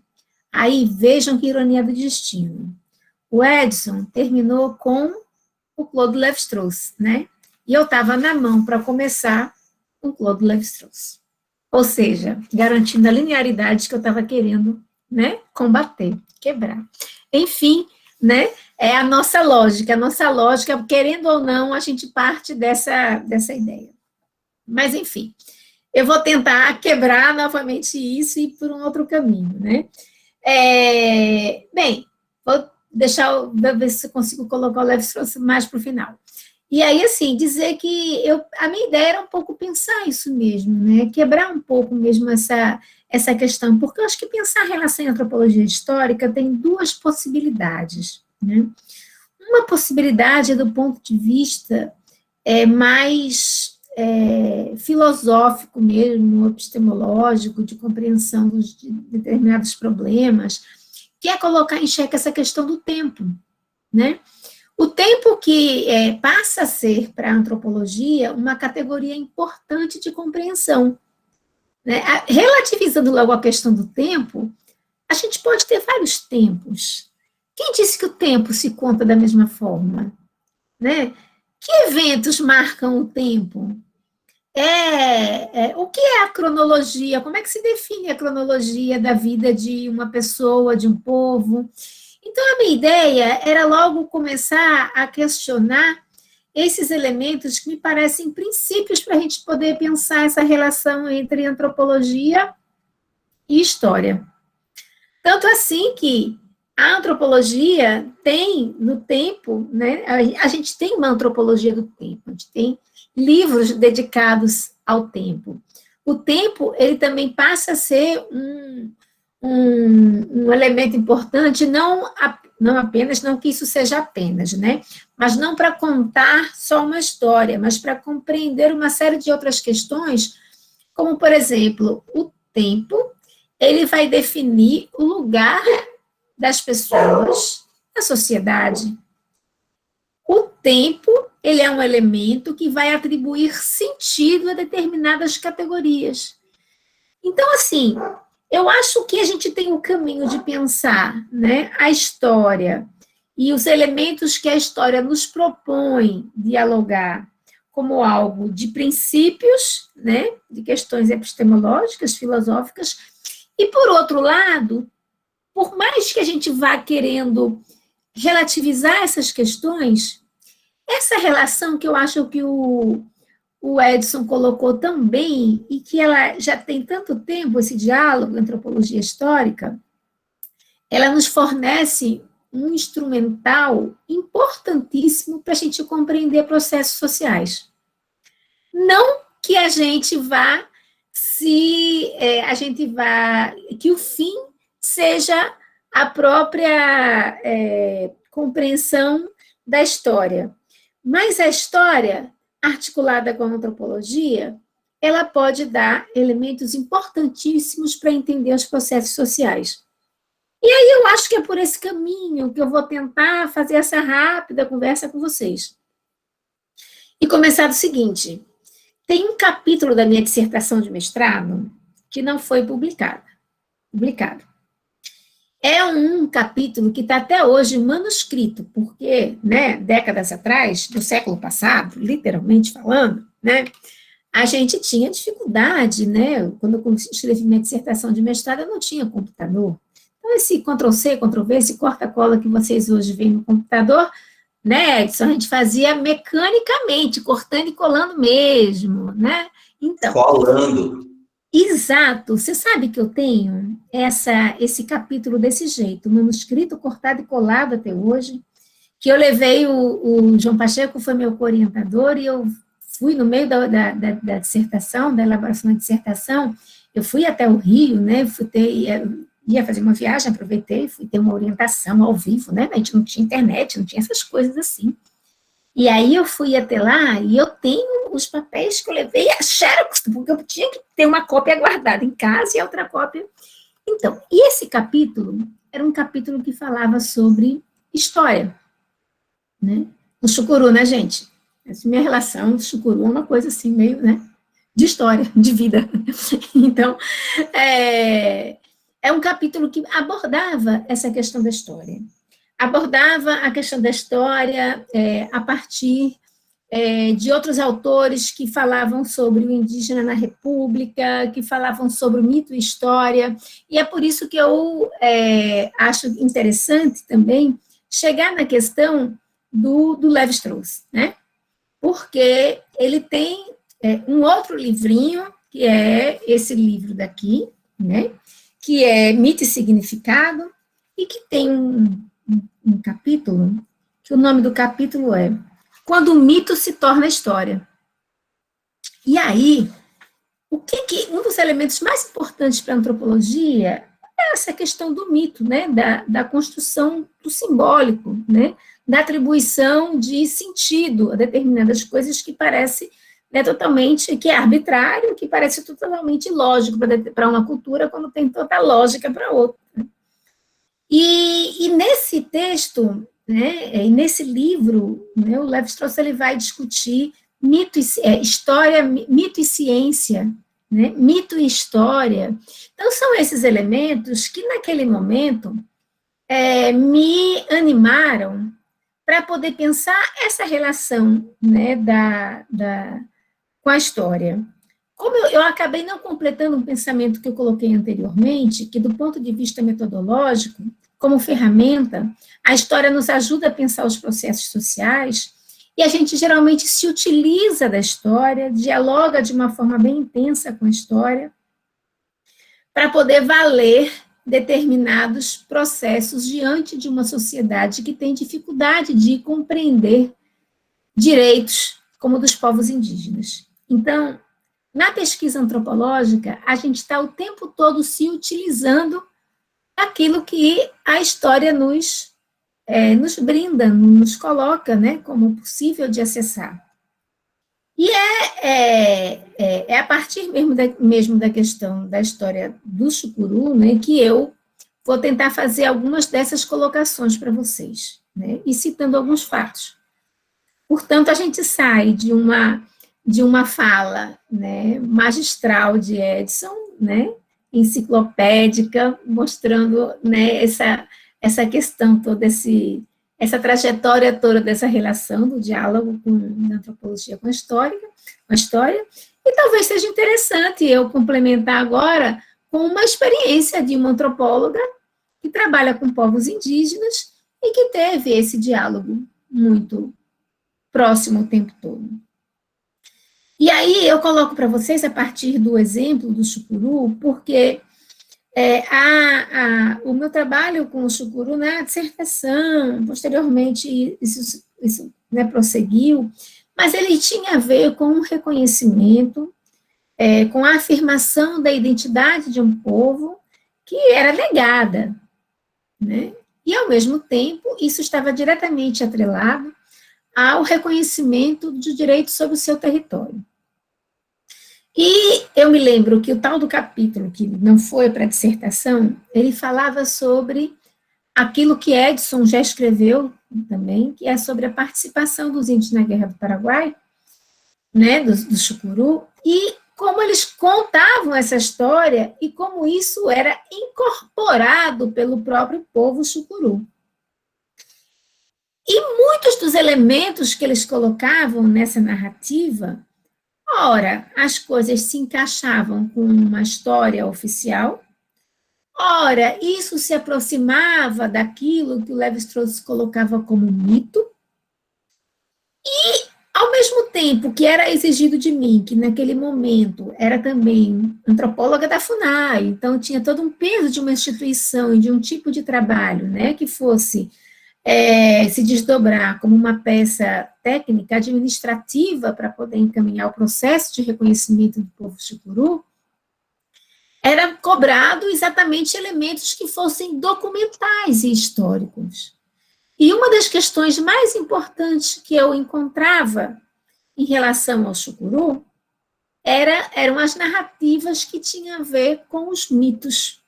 Aí, vejam que ironia do destino. O Edson terminou com o Claude Lévi-Strauss, né? E eu estava na mão para começar com o Claude Lévi-Strauss. Ou seja, garantindo a linearidade que eu estava querendo, né, combater, quebrar. Enfim, né, é a nossa lógica, querendo ou não, a gente parte dessa ideia. Mas, enfim, eu vou tentar quebrar novamente isso e ir por um outro caminho, né? Bem, vou ver se eu consigo colocar o Lévi-Strauss mais para o final. E aí, assim, dizer que a minha ideia era um pouco pensar isso mesmo, né? Quebrar um pouco mesmo essa questão, porque eu acho que pensar a relação em antropologia histórica tem duas possibilidades, né? Uma possibilidade é do ponto de vista mais filosófico mesmo, epistemológico, de compreensão de determinados problemas, que é colocar em xeque essa questão do tempo, né? O tempo que passa a ser, para a antropologia, uma categoria importante de compreensão, né? Relativizando logo a questão do tempo, a gente pode ter vários tempos. Quem disse que o tempo se conta da mesma forma? Né? Que eventos marcam o tempo? O que é a cronologia? Como é que se define a cronologia da vida de uma pessoa, de um povo? Então, a minha ideia era logo começar a questionar esses elementos que me parecem princípios para a gente poder pensar essa relação entre antropologia e história. Tanto assim que a antropologia tem, no tempo, né, a gente tem uma antropologia do tempo, a gente tem livros dedicados ao tempo. O tempo, ele também passa a ser um elemento importante, não apenas, não que isso seja apenas, né, mas não para contar só uma história, mas para compreender uma série de outras questões, como, por exemplo, o tempo, ele vai definir o lugar das pessoas na sociedade. O tempo, ele é um elemento que vai atribuir sentido a determinadas categorias. Então, assim, eu acho que a gente tem o caminho de pensar, né, a história e os elementos que a história nos propõe dialogar como algo de princípios, né, de questões epistemológicas, filosóficas, e, por outro lado, por mais que a gente vá querendo relativizar essas questões, essa relação que eu acho que o Edson colocou tão bem, e que ela já tem tanto tempo, esse diálogo, antropologia histórica, ela nos fornece um instrumental importantíssimo para a gente compreender processos sociais. Não que a gente vá que o fim seja a própria compreensão da história. Mas a história, articulada com a antropologia, ela pode dar elementos importantíssimos para entender os processos sociais. E aí eu acho que é por esse caminho que eu vou tentar fazer essa rápida conversa com vocês. E começar do seguinte: tem um capítulo da minha dissertação de mestrado que não foi publicado. É um capítulo que está até hoje manuscrito, porque, né, décadas atrás, do século passado, literalmente falando, né, a gente tinha dificuldade, né, quando eu escrevi minha dissertação de mestrado, eu não tinha computador. Então, esse Ctrl+C, Ctrl+V, esse corta-cola que vocês hoje veem no computador, né, Edson, a gente fazia mecanicamente, cortando e colando mesmo, né? Então, colando. Exato. Você sabe que eu tenho esse capítulo desse jeito, manuscrito, cortado e colado até hoje, que eu levei, o João Pacheco foi meu orientador, e eu fui no meio da dissertação, da elaboração da dissertação, eu fui até o Rio, né, ia fazer uma viagem, aproveitei, fui ter uma orientação ao vivo, né, a gente não tinha internet, não tinha essas coisas assim. E aí eu fui até lá, e eu tenho os papéis que eu levei a xerox, porque eu tinha que ter uma cópia guardada em casa e outra cópia. Então, e esse capítulo era um capítulo que falava sobre história, né? O Chucuru, né, gente? Essa minha relação do Chucuru é uma coisa assim, meio, né, de história, de vida. Então, é um capítulo que abordava essa questão da história. Abordava a questão da história a partir de outros autores que falavam sobre o indígena na República, que falavam sobre o mito e história, e é por isso que eu acho interessante também chegar na questão do Lévi-Strauss, né? Porque ele tem um outro livrinho que é esse livro daqui, né? Que é Mito e Significado, e que tem um capítulo, que o nome do capítulo é Quando o Mito se Torna História. E aí, um dos elementos mais importantes para a antropologia é essa questão do mito, né? Da construção do simbólico, né? Da atribuição de sentido a determinadas coisas que parece, né, totalmente, que é arbitrário, que parece totalmente ilógico para uma cultura, quando tem toda lógica para outra. E nesse texto, né, e nesse livro, né, o Lévi-Strauss ele vai discutir história, mito e ciência, né, mito e história. Então, são esses elementos que, naquele momento, me animaram para poder pensar essa relação, né, com a história. Como eu acabei não completando um pensamento que eu coloquei anteriormente, que do ponto de vista metodológico, como ferramenta, a história nos ajuda a pensar os processos sociais, e a gente geralmente se utiliza da história, dialoga de uma forma bem intensa com a história, para poder valer determinados processos diante de uma sociedade que tem dificuldade de compreender direitos como dos povos indígenas. Então, na pesquisa antropológica, a gente está o tempo todo se utilizando daquilo que a história nos brinda, nos coloca, né, como possível de acessar. E é a partir mesmo da questão da história do Chucuru, né, que eu vou tentar fazer algumas dessas colocações para vocês, né, e citando alguns fatos. Portanto, a gente sai de uma fala, né, magistral de Edson, né, enciclopédica, mostrando, né, essa questão toda, essa trajetória toda dessa relação do diálogo da antropologia com a história, e talvez seja interessante eu complementar agora com uma experiência de uma antropóloga que trabalha com povos indígenas e que teve esse diálogo muito próximo o tempo todo. E aí eu coloco para vocês, a partir do exemplo do Chucuru, porque o meu trabalho com o Chucuru na dissertação, posteriormente isso né, prosseguiu, mas ele tinha a ver com o reconhecimento, com a afirmação da identidade de um povo que era negada, né? E, ao mesmo tempo, isso estava diretamente atrelado ao reconhecimento de direitos sobre o seu território. E eu me lembro que o tal do capítulo, que não foi para a dissertação, ele falava sobre aquilo que Edson já escreveu também, que é sobre a participação dos índios na Guerra do Paraguai, né, do Chucuru, e como eles contavam essa história e como isso era incorporado pelo próprio povo Chucuru. E muitos dos elementos que eles colocavam nessa narrativa, ora, as coisas se encaixavam com uma história oficial, ora, isso se aproximava daquilo que o Lévi-Strauss colocava como mito, e, ao mesmo tempo que era exigido de mim, que naquele momento era também antropóloga da FUNAI, então tinha todo um peso de uma instituição e de um tipo de trabalho, né, que fosse se desdobrar como uma peça técnica, administrativa, para poder encaminhar o processo de reconhecimento do povo Chucuru, era cobrado exatamente elementos que fossem documentais e históricos. E uma das questões mais importantes que eu encontrava em relação ao Chucuru eram as narrativas que tinham a ver com os mitos.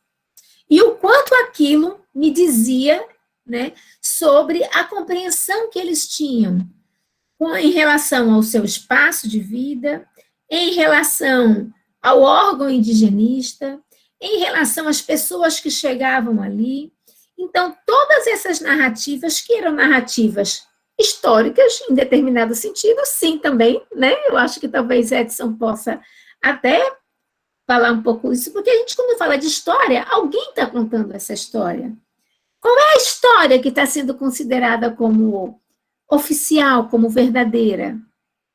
E o quanto aquilo me dizia, né, sobre a compreensão que eles tinham em relação ao seu espaço de vida, em relação ao órgão indigenista, em relação às pessoas que chegavam ali. Então, todas essas narrativas, que eram narrativas históricas, em determinado sentido, sim, também, né? Eu acho que talvez Edson possa até falar um pouco isso, porque a gente, quando fala de história, alguém está contando essa história. Qual é a história que está sendo considerada como oficial, como verdadeira?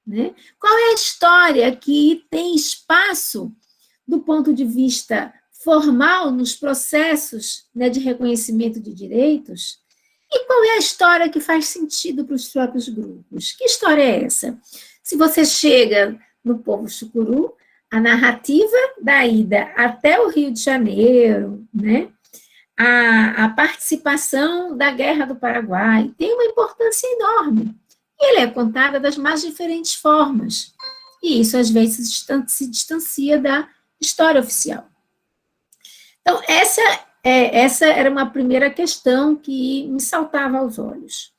né? Qual é a história que tem espaço do ponto de vista formal nos processos, né, de reconhecimento de direitos? E qual é a história que faz sentido para os próprios grupos? Que história é essa? Se você chega no povo chucuru, a narrativa da ida até o Rio de Janeiro, né, a participação da Guerra do Paraguai tem uma importância enorme. E ela é contada das mais diferentes formas. E isso, às vezes, se distancia da história oficial. Então, essa era uma primeira questão que me saltava aos olhos.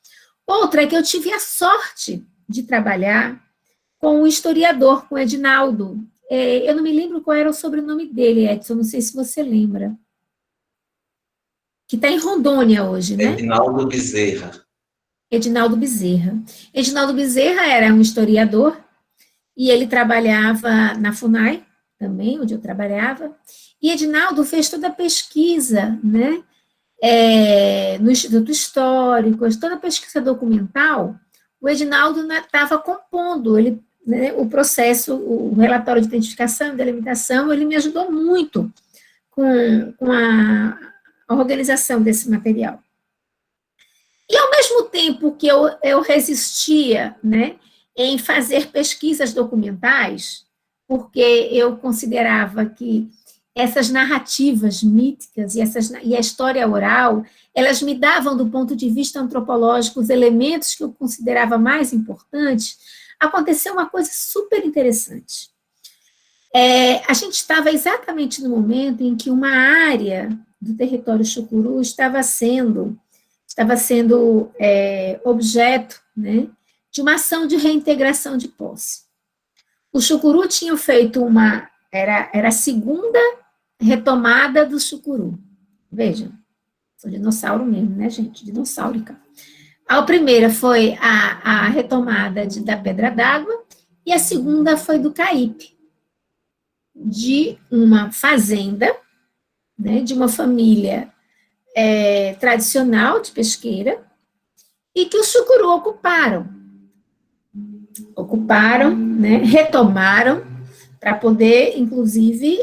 Outra é que eu tive a sorte de trabalhar com um historiador, com o Edinaldo. Eu não me lembro qual era o sobrenome dele, Edson, não sei se você lembra. Que está em Rondônia hoje, né? Edinaldo Bezerra. Edinaldo Bezerra. Edinaldo Bezerra era um historiador e ele trabalhava na FUNAI, também, onde eu trabalhava, e Edinaldo fez toda a pesquisa, né, no Instituto Histórico, toda a pesquisa documental, o Edinaldo estava compondo, ele, né, o processo, o relatório de identificação e delimitação, ele me ajudou muito com a organização desse material. E, ao mesmo tempo que eu resistia, né, em fazer pesquisas documentais, porque eu considerava que essas narrativas míticas e a história oral, elas me davam, do ponto de vista antropológico, os elementos que eu considerava mais importantes, aconteceu uma coisa super interessante. A gente estava exatamente no momento em que uma área do território chucuru estava sendo objeto, né, de uma ação de reintegração de posse. O chucuru tinha feito era a segunda retomada do chucuru. Vejam, sou dinossauro mesmo, né, gente? Dinossaurica. A primeira foi a retomada da Pedra d'Água, e a segunda foi do Caípe, de uma fazenda, né, de uma família tradicional de pesqueira, e que os chucuru ocuparam, né, retomaram, para poder, inclusive,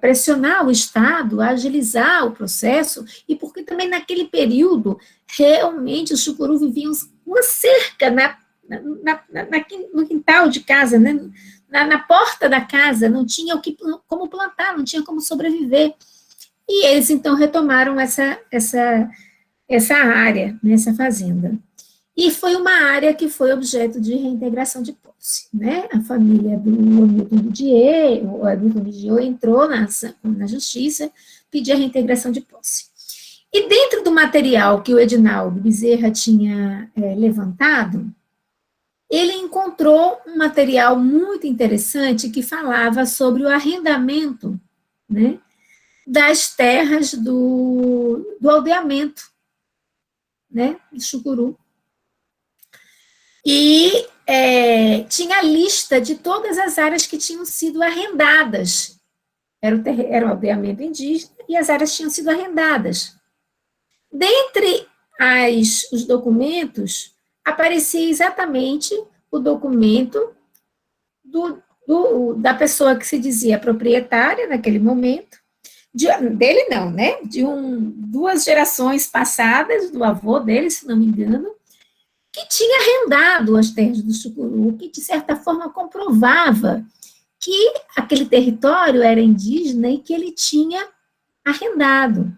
pressionar o Estado a agilizar o processo, e porque também naquele período, realmente, os chucuru viviam uma cerca no quintal de casa, né, na porta da casa, não tinha como plantar, não tinha como sobreviver. E eles, então, retomaram essa área, né, essa fazenda. E foi uma área que foi objeto de reintegração de posse, né? A família do Hamilton Didier, o Hamilton Didier entrou na justiça, pediu a reintegração de posse. E dentro do material que o Edinaldo Bezerra tinha levantado, ele encontrou um material muito interessante que falava sobre o arrendamento, né, das terras do aldeamento, né, do chucuru. E tinha a lista de todas as áreas que tinham sido arrendadas. Era o aldeamento indígena e as áreas tinham sido arrendadas. Dentre os documentos, aparecia exatamente o documento da pessoa que se dizia proprietária naquele momento, dele não, né? De duas gerações passadas, do avô dele, se não me engano, que tinha arrendado as terras do chucuru, que, de certa forma, comprovava que aquele território era indígena e que ele tinha arrendado.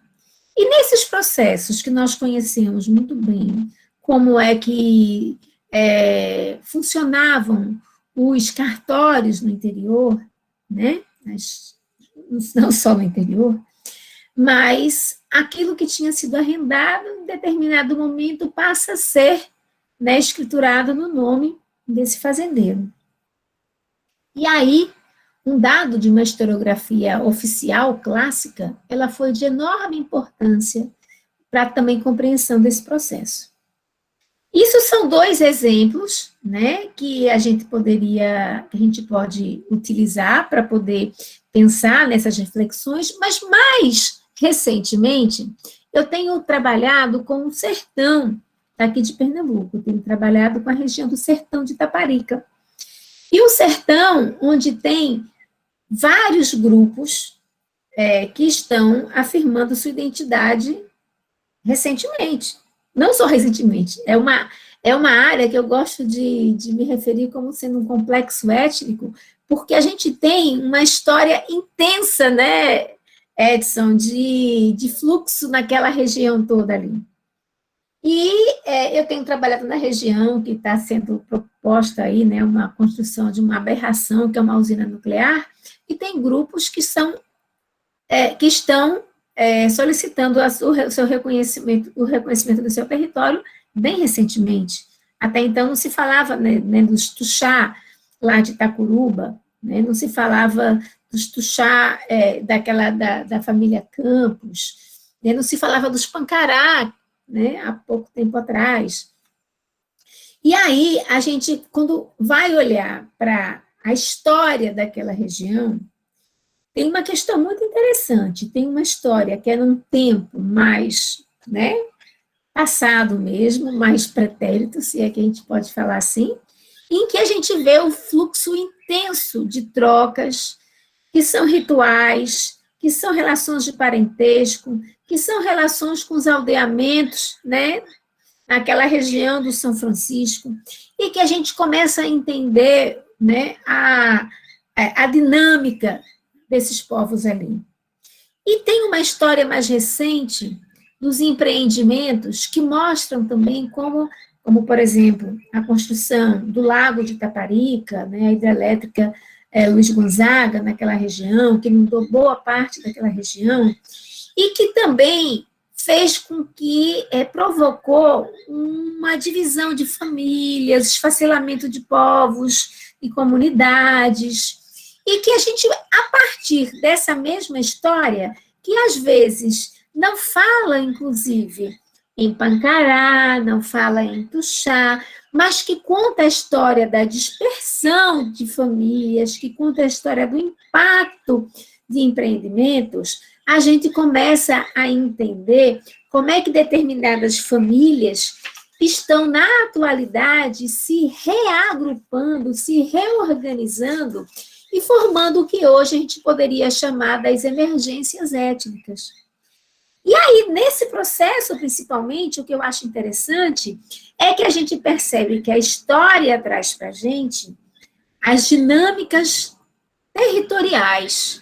E nesses processos que nós conhecemos muito bem, como é que funcionavam os cartórios no interior, né? Não só no interior, mas aquilo que tinha sido arrendado, em determinado momento, passa a ser, né, escriturado no nome desse fazendeiro. E aí, um dado de uma historiografia oficial clássica, ela foi de enorme importância para também compreensão desse processo. Isso são dois exemplos, né, que a gente pode utilizar para poder pensar nessas reflexões, mas mais recentemente eu tenho trabalhado com o sertão aqui de Pernambuco, tenho trabalhado com a região do sertão de Itaparica, E o sertão, onde tem vários grupos que estão afirmando sua identidade recentemente. Não só recentemente, é uma área que eu gosto de me referir como sendo um complexo étnico, porque a gente tem uma história intensa, né, Edson, de fluxo naquela região toda ali. E eu tenho trabalhado na região que está sendo proposta aí, né, uma construção de uma aberração, que é uma usina nuclear, e tem grupos que estão solicitando o seu reconhecimento, o reconhecimento do seu território bem recentemente. Até então não se falava, né, dos Tuxá, lá de Itacuruba, né, não se falava dos Tuxá da família Campos, né, não se falava dos Pancará, né, há pouco tempo atrás. E aí, a gente, quando vai olhar para a história daquela região, tem uma questão muito interessante, tem uma história que é num tempo mais, né, passado mesmo, mais pretérito, se é que a gente pode falar assim, em que a gente vê o fluxo intenso de trocas, que são rituais, que são relações de parentesco, que são relações com os aldeamentos, né, naquela região do São Francisco, e que a gente começa a entender, né, a dinâmica desses povos ali. E tem uma história mais recente dos empreendimentos que mostram também como, por exemplo, a construção do Lago de Itaparica, né, a hidrelétrica Luiz Gonzaga, naquela região, que inundou boa parte daquela região, e que também fez com que provocou uma divisão de famílias, esfacelamento de povos e comunidades, e que a gente, a partir dessa mesma história, que às vezes não fala, inclusive, em Pancará, não fala em Tuxá, mas que conta a história da dispersão de famílias, que conta a história do impacto de empreendimentos, a gente começa a entender como é que determinadas famílias estão, na atualidade, se reagrupando, se reorganizando e formando o que hoje a gente poderia chamar das emergências étnicas. E aí, nesse processo, principalmente, o que eu acho interessante é que a gente percebe que a história traz para a gente as dinâmicas territoriais,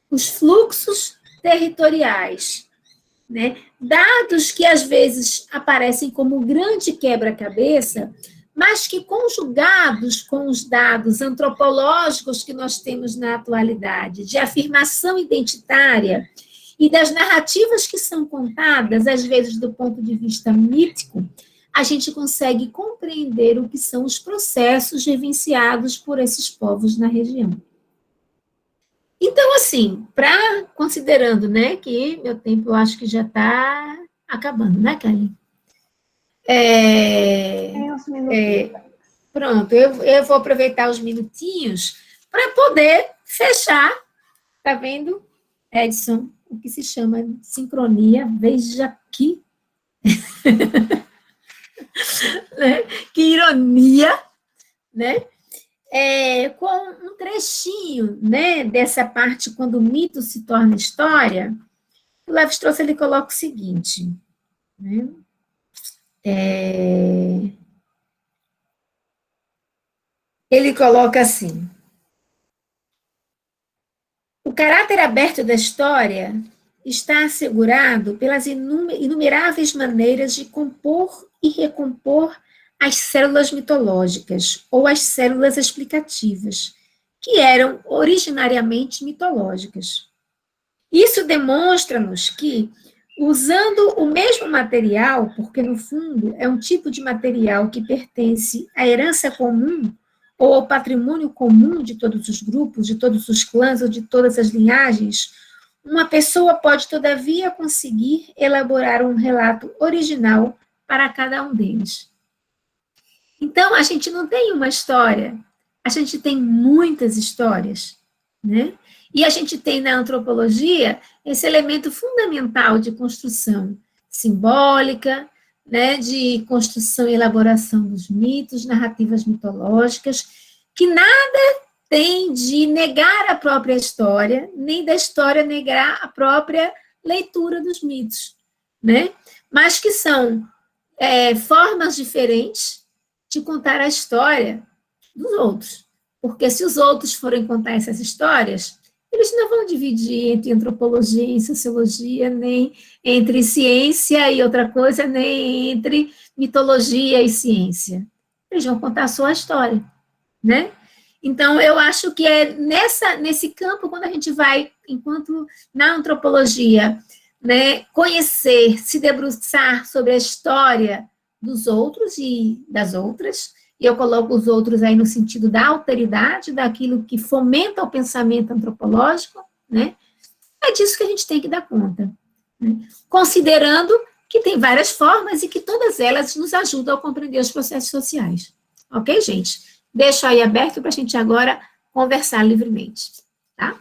os fluxos territoriais, né? Dados que às vezes aparecem como grande quebra-cabeça, mas que conjugados com os dados antropológicos que nós temos na atualidade, de afirmação identitária e das narrativas que são contadas, às vezes do ponto de vista mítico, a gente consegue compreender o que são os processos vivenciados por esses povos na região. Então, assim, considerando, né, que meu tempo eu acho que já está acabando, né, Kelly? Pronto, eu vou aproveitar os minutinhos para poder fechar, tá vendo, Edson, o que se chama sincronia, veja aqui, né? Que ironia, né? Com um trechinho, né, dessa parte, quando o mito se torna história, o Lévi-Strauss, ele coloca o seguinte, né? Ele coloca assim: o caráter aberto da história está assegurado pelas inumeráveis maneiras de compor e recompor as células mitológicas, ou as células explicativas, que eram originariamente mitológicas. Isso demonstra-nos que, usando o mesmo material, porque, no fundo, é um tipo de material que pertence à herança comum, ou ao patrimônio comum de todos os grupos, de todos os clãs, ou de todas as linhagens, uma pessoa pode, todavia, conseguir elaborar um relato original para cada um deles. Então, a gente não tem uma história, a gente tem muitas histórias, né? E a gente tem na antropologia esse elemento fundamental de construção simbólica, né, de construção e elaboração dos mitos, narrativas mitológicas, que nada tem de negar a própria história, nem da história negar a própria leitura dos mitos, né? Mas que são formas diferentes de contar a história dos outros. Porque se os outros forem contar essas histórias, eles não vão dividir entre antropologia e sociologia, nem entre ciência e outra coisa, nem entre mitologia e ciência. Eles vão contar a sua história, né? Então, eu acho que é nesse campo, quando a gente vai, enquanto na antropologia, né, conhecer, se debruçar sobre a história dos outros e das outras, e eu coloco os outros aí no sentido da alteridade, daquilo que fomenta o pensamento antropológico, né? É disso que a gente tem que dar conta, né? Considerando que tem várias formas e que todas elas nos ajudam a compreender os processos sociais. Ok, gente? Deixo aí aberto para a gente agora conversar livremente, tá?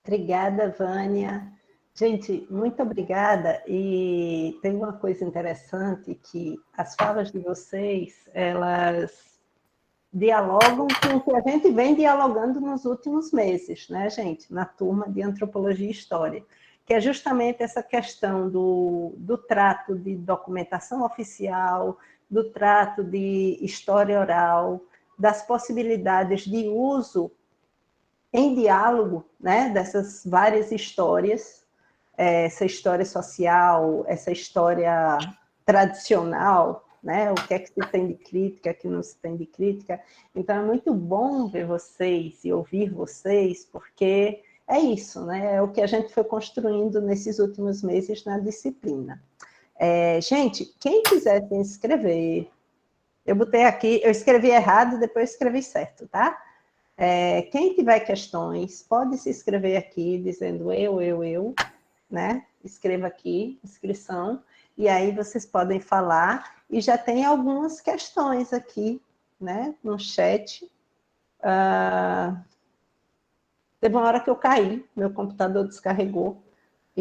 Obrigada, Vânia. Gente, muito obrigada. E tem uma coisa interessante que as falas de vocês, elas dialogam com o que a gente vem dialogando nos últimos meses, né, gente? Na turma de Antropologia e História, que é justamente essa questão do trato de documentação oficial, do trato de história oral, das possibilidades de uso em diálogo, né, dessas várias histórias, essa história social, essa história tradicional, né, o que é que se tem de crítica, o que não se tem de crítica. Então, é muito bom ver vocês e ouvir vocês, porque é isso, né, é o que a gente foi construindo nesses últimos meses na disciplina. Gente, quem quiser se inscrever, eu botei aqui, eu escrevi errado, depois escrevi certo, tá? Quem tiver questões, pode se inscrever aqui, dizendo eu, né? Escreva aqui, inscrição, e aí vocês podem falar, e já tem algumas questões aqui, né? No chat. Teve uma hora que eu caí, meu computador descarregou,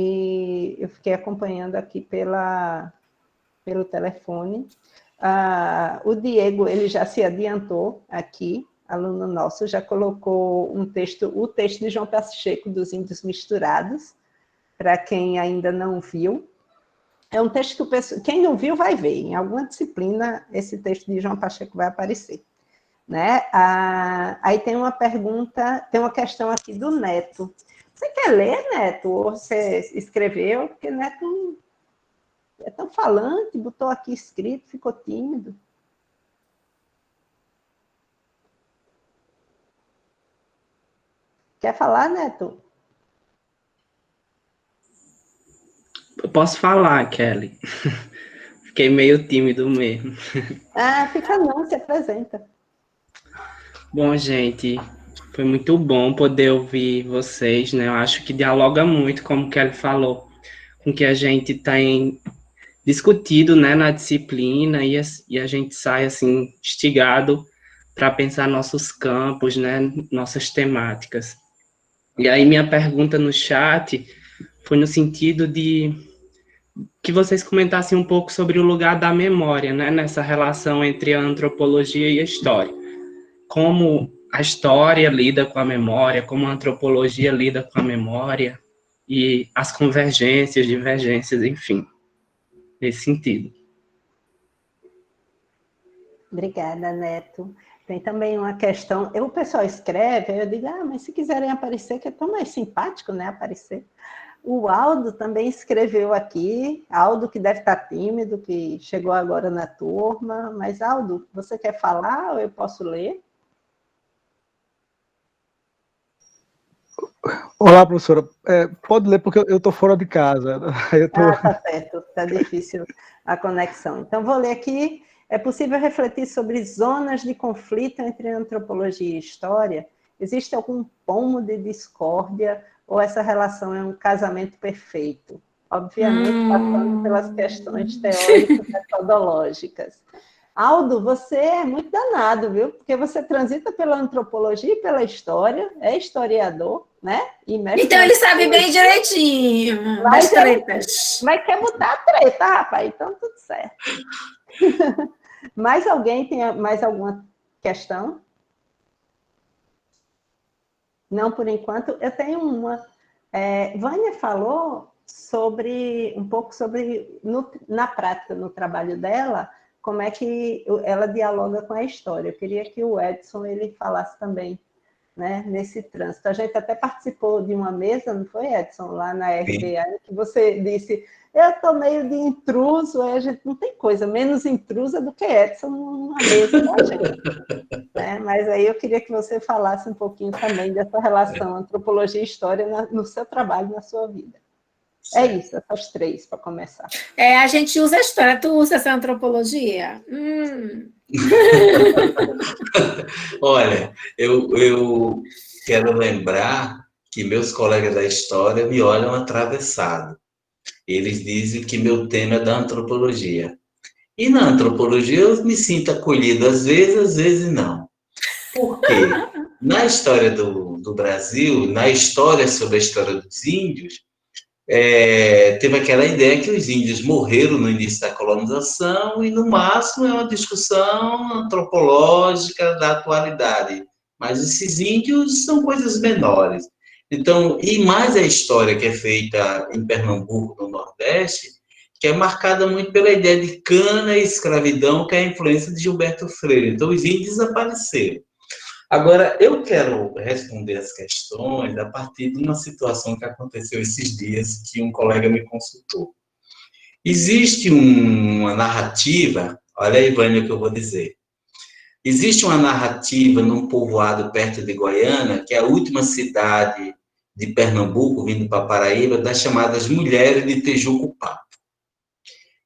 e eu fiquei acompanhando aqui pelo telefone. O Diego, ele já se adiantou aqui, aluno nosso, já colocou o texto de João Pacheco, dos Índios Misturados, para quem ainda não viu. É um texto que quem não viu vai ver, em alguma disciplina esse texto de João Pacheco vai aparecer. Né? Aí tem uma pergunta, tem uma questão aqui do Neto. Você quer ler, Neto? Ou você escreveu? Porque Neto é tão falante, botou aqui escrito, ficou tímido. Quer falar, Neto? Eu posso falar, Kelly. Fiquei meio tímido mesmo. Fica não, se apresenta. Bom, gente, foi muito bom poder ouvir vocês, né? Eu acho que dialoga muito, como o Kelly falou, com o que a gente tem discutido, né, na disciplina, e a gente sai, assim, instigado para pensar nossos campos, né, nossas temáticas. E aí minha pergunta no chat foi no sentido de que vocês comentassem um pouco sobre o lugar da memória, né, nessa relação entre a antropologia e a história. Como a história lida com a memória, como a antropologia lida com a memória, e as convergências, divergências, enfim, nesse sentido. Obrigada, Neto. Tem também uma questão, o pessoal escreve, aí eu digo, mas se quiserem aparecer, que é tão mais simpático, né, aparecer. O Aldo também escreveu aqui, Aldo que deve estar tímido, que chegou agora na turma, mas Aldo, você quer falar ou eu posso ler? Olá, professora. Pode ler, porque eu estou fora de casa. Tá certo, está difícil a conexão. Então, vou ler aqui. É possível refletir sobre zonas de conflito entre antropologia e história? Existe algum pomo de discórdia ou essa relação é um casamento perfeito? Obviamente, passando pelas questões teóricas e metodológicas. Aldo, você é muito danado, viu? Porque você transita pela antropologia e pela história, é historiador, né? Então ele sabe bem direitinho das tretas. Mas quer botar a treta, rapaz, então tudo certo. Mais alguém tem mais alguma questão? Não, por enquanto. Eu tenho uma. Vânia falou um pouco sobre, na prática, no trabalho dela, como é que ela dialoga com a história. Eu queria que o Edson ele falasse também, né, nesse trânsito. A gente até participou de uma mesa, não foi, Edson, lá na RBA, que você disse, eu estou meio de intruso, a gente não tem coisa menos intrusa do que Edson numa mesa com a gente. Né? Mas aí eu queria que você falasse um pouquinho também dessa relação antropologia e história no seu trabalho, na sua vida. É isso, essas três, para começar. A gente usa a história, tu usa essa antropologia? Olha, eu quero lembrar que meus colegas da história me olham atravessado. Eles dizem que meu tema é da antropologia. E na antropologia eu me sinto acolhido às vezes não. Por quê? Na história do Brasil, na história sobre a história dos índios, teve aquela ideia que os índios morreram no início da colonização e, no máximo, é uma discussão antropológica da atualidade. Mas esses índios são coisas menores. Então, e mais a história que é feita em Pernambuco, no Nordeste, que é marcada muito pela ideia de cana e escravidão, que é a influência de Gilberto Freire. Então, os índios desapareceram. Agora, eu quero responder as questões a partir de uma situação que aconteceu esses dias, que um colega me consultou. Existe uma narrativa, olha aí, Vânia, o que eu vou dizer. Existe uma narrativa num povoado perto de Goiânia, que é a última cidade de Pernambuco, vindo para Paraíba, das chamadas Mulheres de Tejucupá.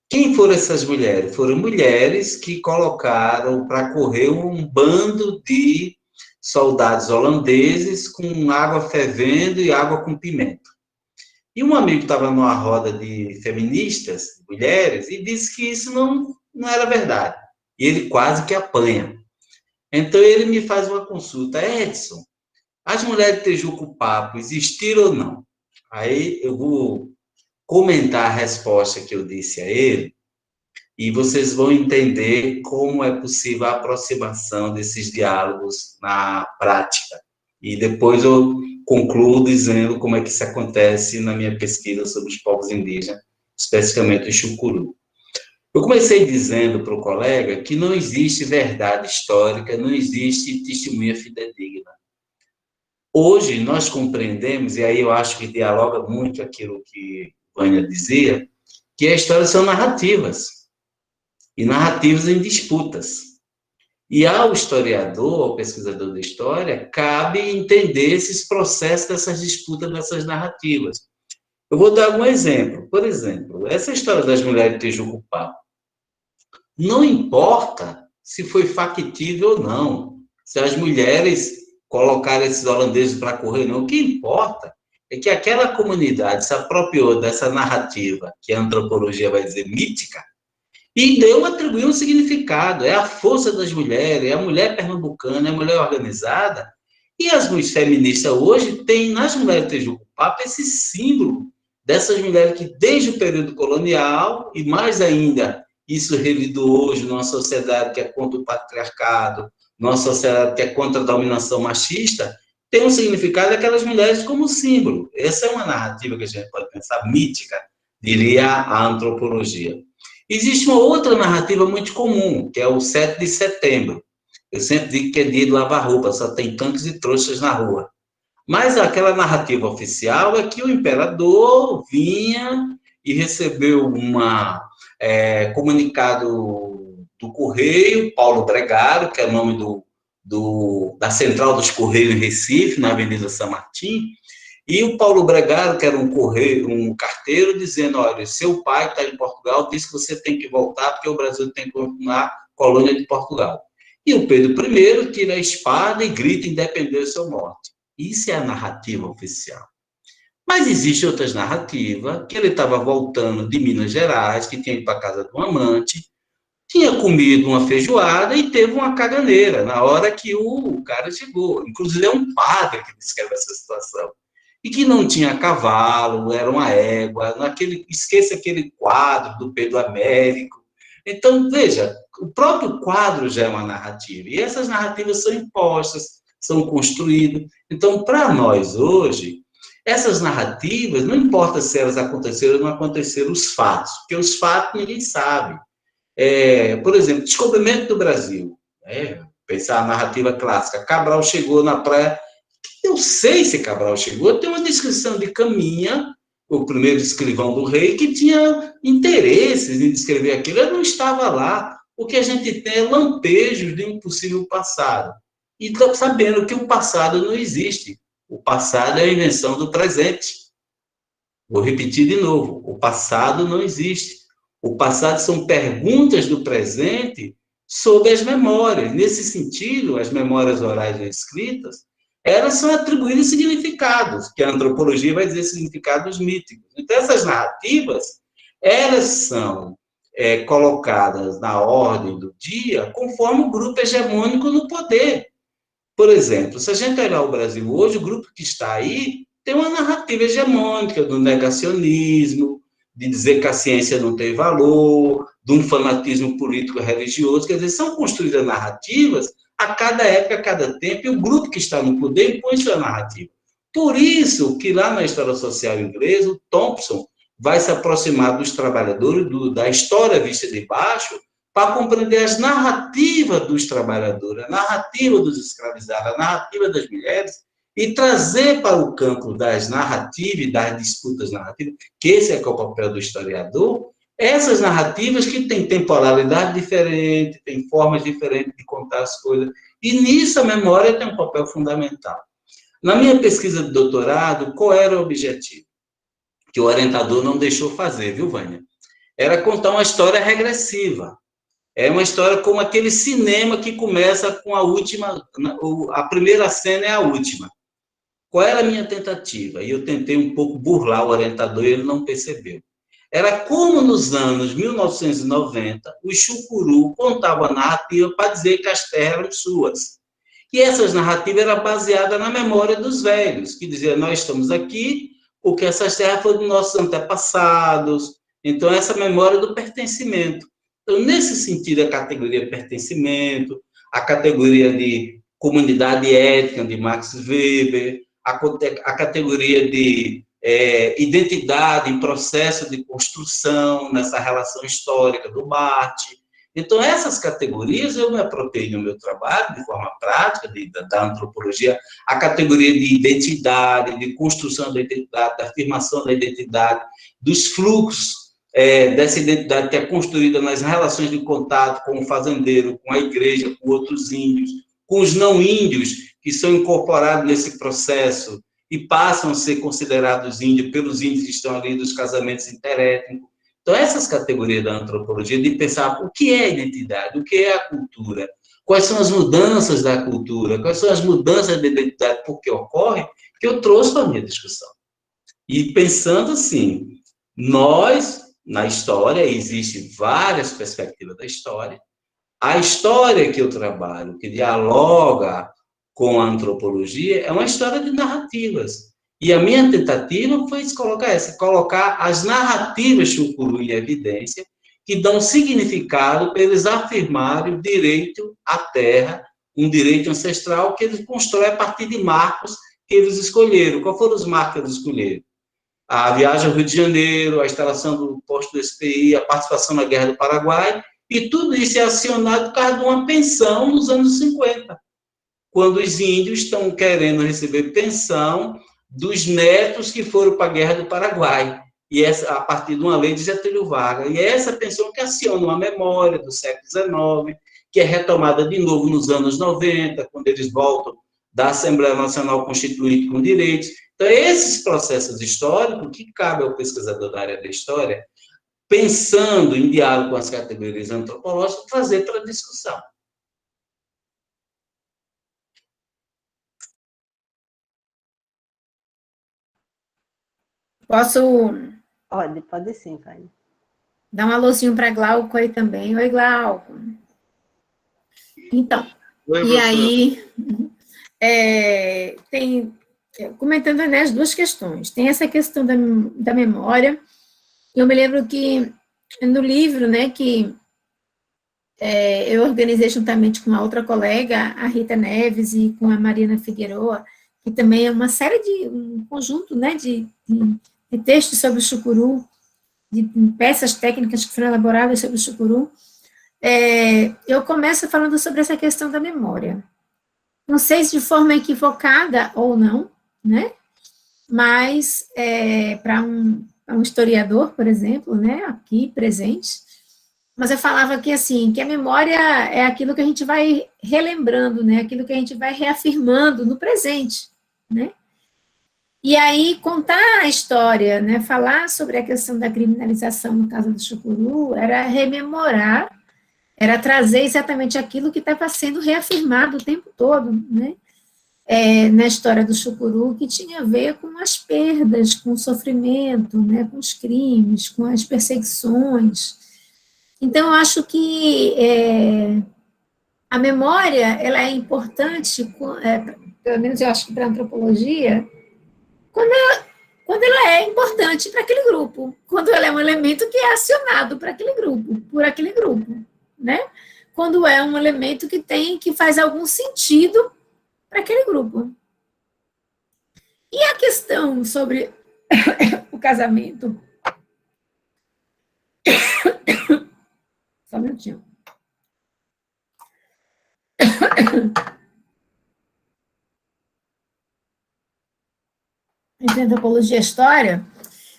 Quem foram essas mulheres? Foram mulheres que colocaram para correr um bando de soldados holandeses com água fervendo e água com pimenta. E um amigo estava numa roda de feministas, mulheres, e disse que isso não era verdade. E ele quase que apanha. Então ele me faz uma consulta, Edson, as mulheres de Tejucupá existiram ou não? Aí eu vou comentar a resposta que eu disse a ele, e vocês vão entender como é possível a aproximação desses diálogos na prática. E depois eu concluo dizendo como é que isso acontece na minha pesquisa sobre os povos indígenas, especificamente o Chucuru. Eu comecei dizendo para o colega que não existe verdade histórica, não existe testemunha fidedigna. Hoje nós compreendemos, e aí eu acho que dialoga muito aquilo que Vânia dizia, que as histórias são narrativas. E narrativas em disputas. E ao historiador, ao pesquisador da história, cabe entender esses processos dessas disputas, dessas narrativas. Eu vou dar um exemplo. Por exemplo, essa história das mulheres de Tejucupá. Não importa se foi factível ou não, se as mulheres colocaram esses holandeses para correr, não. O que importa é que aquela comunidade se apropriou dessa narrativa, que a antropologia vai dizer mítica, e atribuiu um significado. É a força das mulheres, é a mulher pernambucana, é a mulher organizada. E as mulheres feministas hoje têm nas mulheres de Tejucupá esse símbolo dessas mulheres que, desde o período colonial, e mais ainda, isso revido hoje numa sociedade que é contra o patriarcado, numa sociedade que é contra a dominação machista, tem um significado daquelas mulheres como símbolo. Essa é uma narrativa que a gente pode pensar mítica, diria a antropologia. Existe uma outra narrativa muito comum, que é o 7 de setembro. Eu sempre digo que é dia de lavar roupa, só tem tanques e trouxas na rua. Mas aquela narrativa oficial é que o imperador vinha e recebeu comunicado do Correio, Paulo Bregaro, que é o nome da Central dos Correios em Recife, na Avenida São Martim, e o Paulo Bregaro, que era um carteiro, dizendo, olha, seu pai está em Portugal, disse que você tem que voltar porque o Brasil tem que continuar colônia de Portugal. E o Pedro I tira a espada e grita independência ou morte. Isso é a narrativa oficial. Mas existe outras narrativas, que ele estava voltando de Minas Gerais, que tinha ido para a casa de um amante, tinha comido uma feijoada e teve uma caganeira na hora que o cara chegou. Inclusive, é um padre que descreve essa situação. E que não tinha cavalo, era uma égua, esqueça aquele quadro do Pedro Américo. Então, veja, o próprio quadro já é uma narrativa, e essas narrativas são impostas, são construídos. Então, para nós hoje, essas narrativas, não importa se elas aconteceram ou não aconteceram, os fatos, porque os fatos ninguém sabe. Por exemplo, descobrimento do Brasil. Pensar a narrativa clássica. Cabral chegou na praia. Eu sei se Cabral chegou, tem uma descrição de Caminha, o primeiro escrivão do rei, que tinha interesses em descrever aquilo. Ele não estava lá. O que a gente tem é lampejos de um possível passado. E sabendo que o passado não existe. O passado é a invenção do presente. Vou repetir de novo. O passado não existe. O passado são perguntas do presente sobre as memórias. Nesse sentido, as memórias orais e escritas, elas são atribuídas significados, que a antropologia vai dizer significados míticos. Então, essas narrativas, elas são colocadas na ordem do dia conforme o grupo hegemônico no poder. Por exemplo, se a gente olhar o Brasil hoje, o grupo que está aí tem uma narrativa hegemônica do negacionismo, de dizer que a ciência não tem valor, de um fanatismo político-religioso. Quer dizer, são construídas narrativas a cada época, a cada tempo, e o grupo que está no poder impõe sua narrativa. Por isso que lá na história social inglesa, o Thompson vai se aproximar dos trabalhadores, da história vista de baixo, para compreender as narrativas dos trabalhadores, a narrativa dos escravizados, a narrativa das mulheres, e trazer para o campo das narrativas e das disputas narrativas, que esse é o papel do historiador, essas narrativas que têm temporalidade diferente, têm formas diferentes de contar as coisas, e nisso a memória tem um papel fundamental. Na minha pesquisa de doutorado, qual era o objetivo? Que o orientador não deixou fazer, viu, Vânia? Era contar uma história regressiva. É uma história como aquele cinema que começa com a última, a primeira cena é a última. Qual era a minha tentativa? E eu tentei um pouco burlar o orientador e ele não percebeu. Era como nos anos 1990, o Chucuru contava a narrativa para dizer que as terras eram suas. E essas narrativas eram baseadas na memória dos velhos, que diziam, nós estamos aqui porque essas terras foram dos nossos antepassados. Então, essa memória do pertencimento. Então, nesse sentido, a categoria pertencimento, a categoria de comunidade étnica, de Max Weber, a categoria de identidade em processo de construção, nessa relação histórica do Barthes. Então, essas categorias eu me apropriei no meu trabalho, de forma prática, da antropologia, a categoria de identidade, de construção da identidade, da afirmação da identidade, dos fluxos dessa identidade que é construída nas relações de contato com o fazendeiro, com a igreja, com outros índios, com os não índios, que são incorporados nesse processo e passam a ser considerados índios pelos índios que estão ali dos casamentos interétnicos. Então, essas categorias da antropologia, de pensar o que é a identidade, o que é a cultura, quais são as mudanças da cultura, quais são as mudanças da identidade, por que ocorrem, que eu trouxe para a minha discussão. E pensando assim, nós, na história, existem várias perspectivas da história. A história que eu trabalho, que dialoga com a antropologia, é uma história de narrativas. E a minha tentativa foi colocar as narrativas Chucuru em evidência, que dão significado para eles afirmarem o direito à terra, um direito ancestral que eles constroem a partir de marcos que eles escolheram. Quais foram os marcos que eles escolheram? A viagem ao Rio de Janeiro, a instalação do posto do SPI, a participação na Guerra do Paraguai, e tudo isso é acionado por causa de uma pensão nos anos 50, quando os índios estão querendo receber pensão dos netos que foram para a Guerra do Paraguai, e essa, a partir de uma lei de Getúlio Vargas. E é essa pensão que aciona uma memória do século XIX, que é retomada de novo nos anos 90, quando eles voltam da Assembleia Nacional Constituinte com direitos. Então, esses processos históricos, que cabe ao pesquisador da área da história, pensando em diálogo com as categorias antropológicas, trazer para a discussão. Posso Pode sim, Vânia. dar um alôzinho para Glauco aí também? Oi, Glauco. Então, e aí, comentando, né, as duas questões. Tem essa questão da memória. Eu me lembro que no livro, né, que eu organizei juntamente com uma outra colega, a Rita Neves, e com a Mariana Figueroa, que também é uma série um conjunto, né, de textos sobre o chucuru, de peças técnicas que foram elaboradas sobre o chucuru. Eu começo falando sobre essa questão da memória. Não sei se de forma equivocada ou não, né, mas para um historiador, por exemplo, né, aqui presente, mas eu falava que, assim, que a memória é aquilo que a gente vai relembrando, né, aquilo que a gente vai reafirmando no presente, né. E aí, contar a história, né, falar sobre a questão da criminalização no caso do chucuru, era rememorar, era trazer exatamente aquilo que estava sendo reafirmado o tempo todo, né, na história do chucuru, que tinha a ver com as perdas, com o sofrimento, né, com os crimes, com as perseguições. Então, eu acho que a memória, ela é importante, pelo menos eu acho que para a antropologia, quando ela é importante para aquele grupo, quando ela é um elemento que é acionado para aquele grupo, por aquele grupo, né? Quando é um elemento que faz algum sentido para aquele grupo. E a questão sobre o casamento? Só um minutinho. Entre antropologia e história,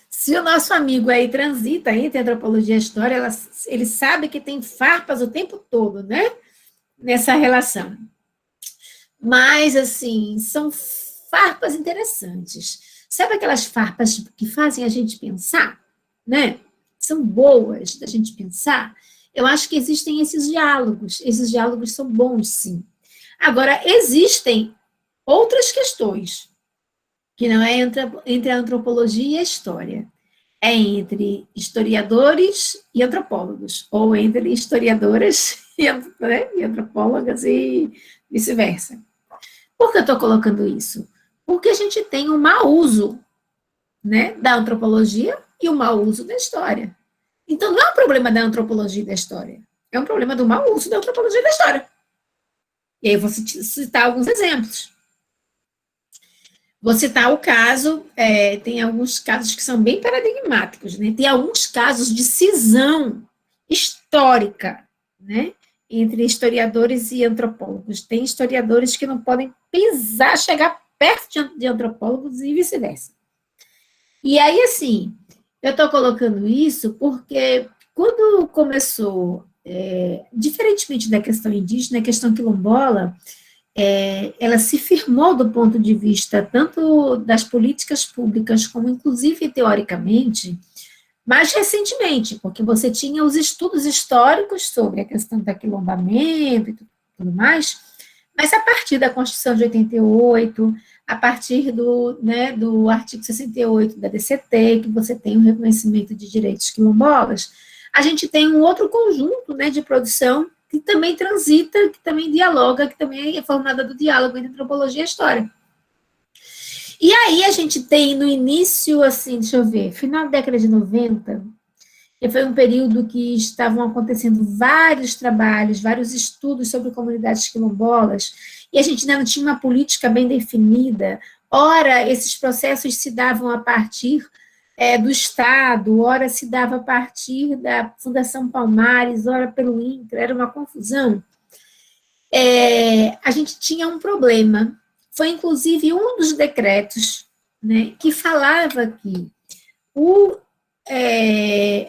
se o nosso amigo aí transita entre antropologia e história, ele sabe que tem farpas o tempo todo, né? Nessa relação. Mas, assim, são farpas interessantes. Sabe aquelas farpas que fazem a gente pensar, né? São boas da gente pensar. Eu acho que existem esses diálogos são bons, sim. Agora, existem outras questões, que não é entre a antropologia e a história, é entre historiadores e antropólogos, ou entre historiadoras e antropólogas e vice-versa. Por que eu estou colocando isso? Porque a gente tem um mau uso, né, da antropologia e um mau uso da história. Então, não é um problema da antropologia e da história, é um problema do mau uso da antropologia e da história. E aí eu vou citar alguns exemplos. Vou citar o caso, tem alguns casos que são bem paradigmáticos, né? Tem alguns casos de cisão histórica, né, entre historiadores e antropólogos. Tem historiadores que não podem chegar perto de antropólogos e vice-versa. E aí, assim, eu estou colocando isso porque quando começou, diferentemente da questão indígena, a questão quilombola, ela se firmou do ponto de vista tanto das políticas públicas, como inclusive teoricamente, mais recentemente, porque você tinha os estudos históricos sobre a questão do aquilombamento e tudo mais, mas a partir da Constituição de 88, a partir do artigo 68 da DCT, que você tem o reconhecimento de direitos quilombolas, a gente tem um outro conjunto, né, de produção que também transita, que também dialoga, que também é formada do diálogo entre antropologia e história. E aí a gente tem no início, assim, deixa eu ver, final da década de 90, que foi um período que estavam acontecendo vários trabalhos, vários estudos sobre comunidades quilombolas, e a gente ainda não tinha uma política bem definida. Ora, esses processos se davam a partir do Estado, ora se dava a partir da Fundação Palmares, ora pelo INCRA, era uma confusão. A gente tinha um problema. Foi, inclusive, um dos decretos, né, que falava que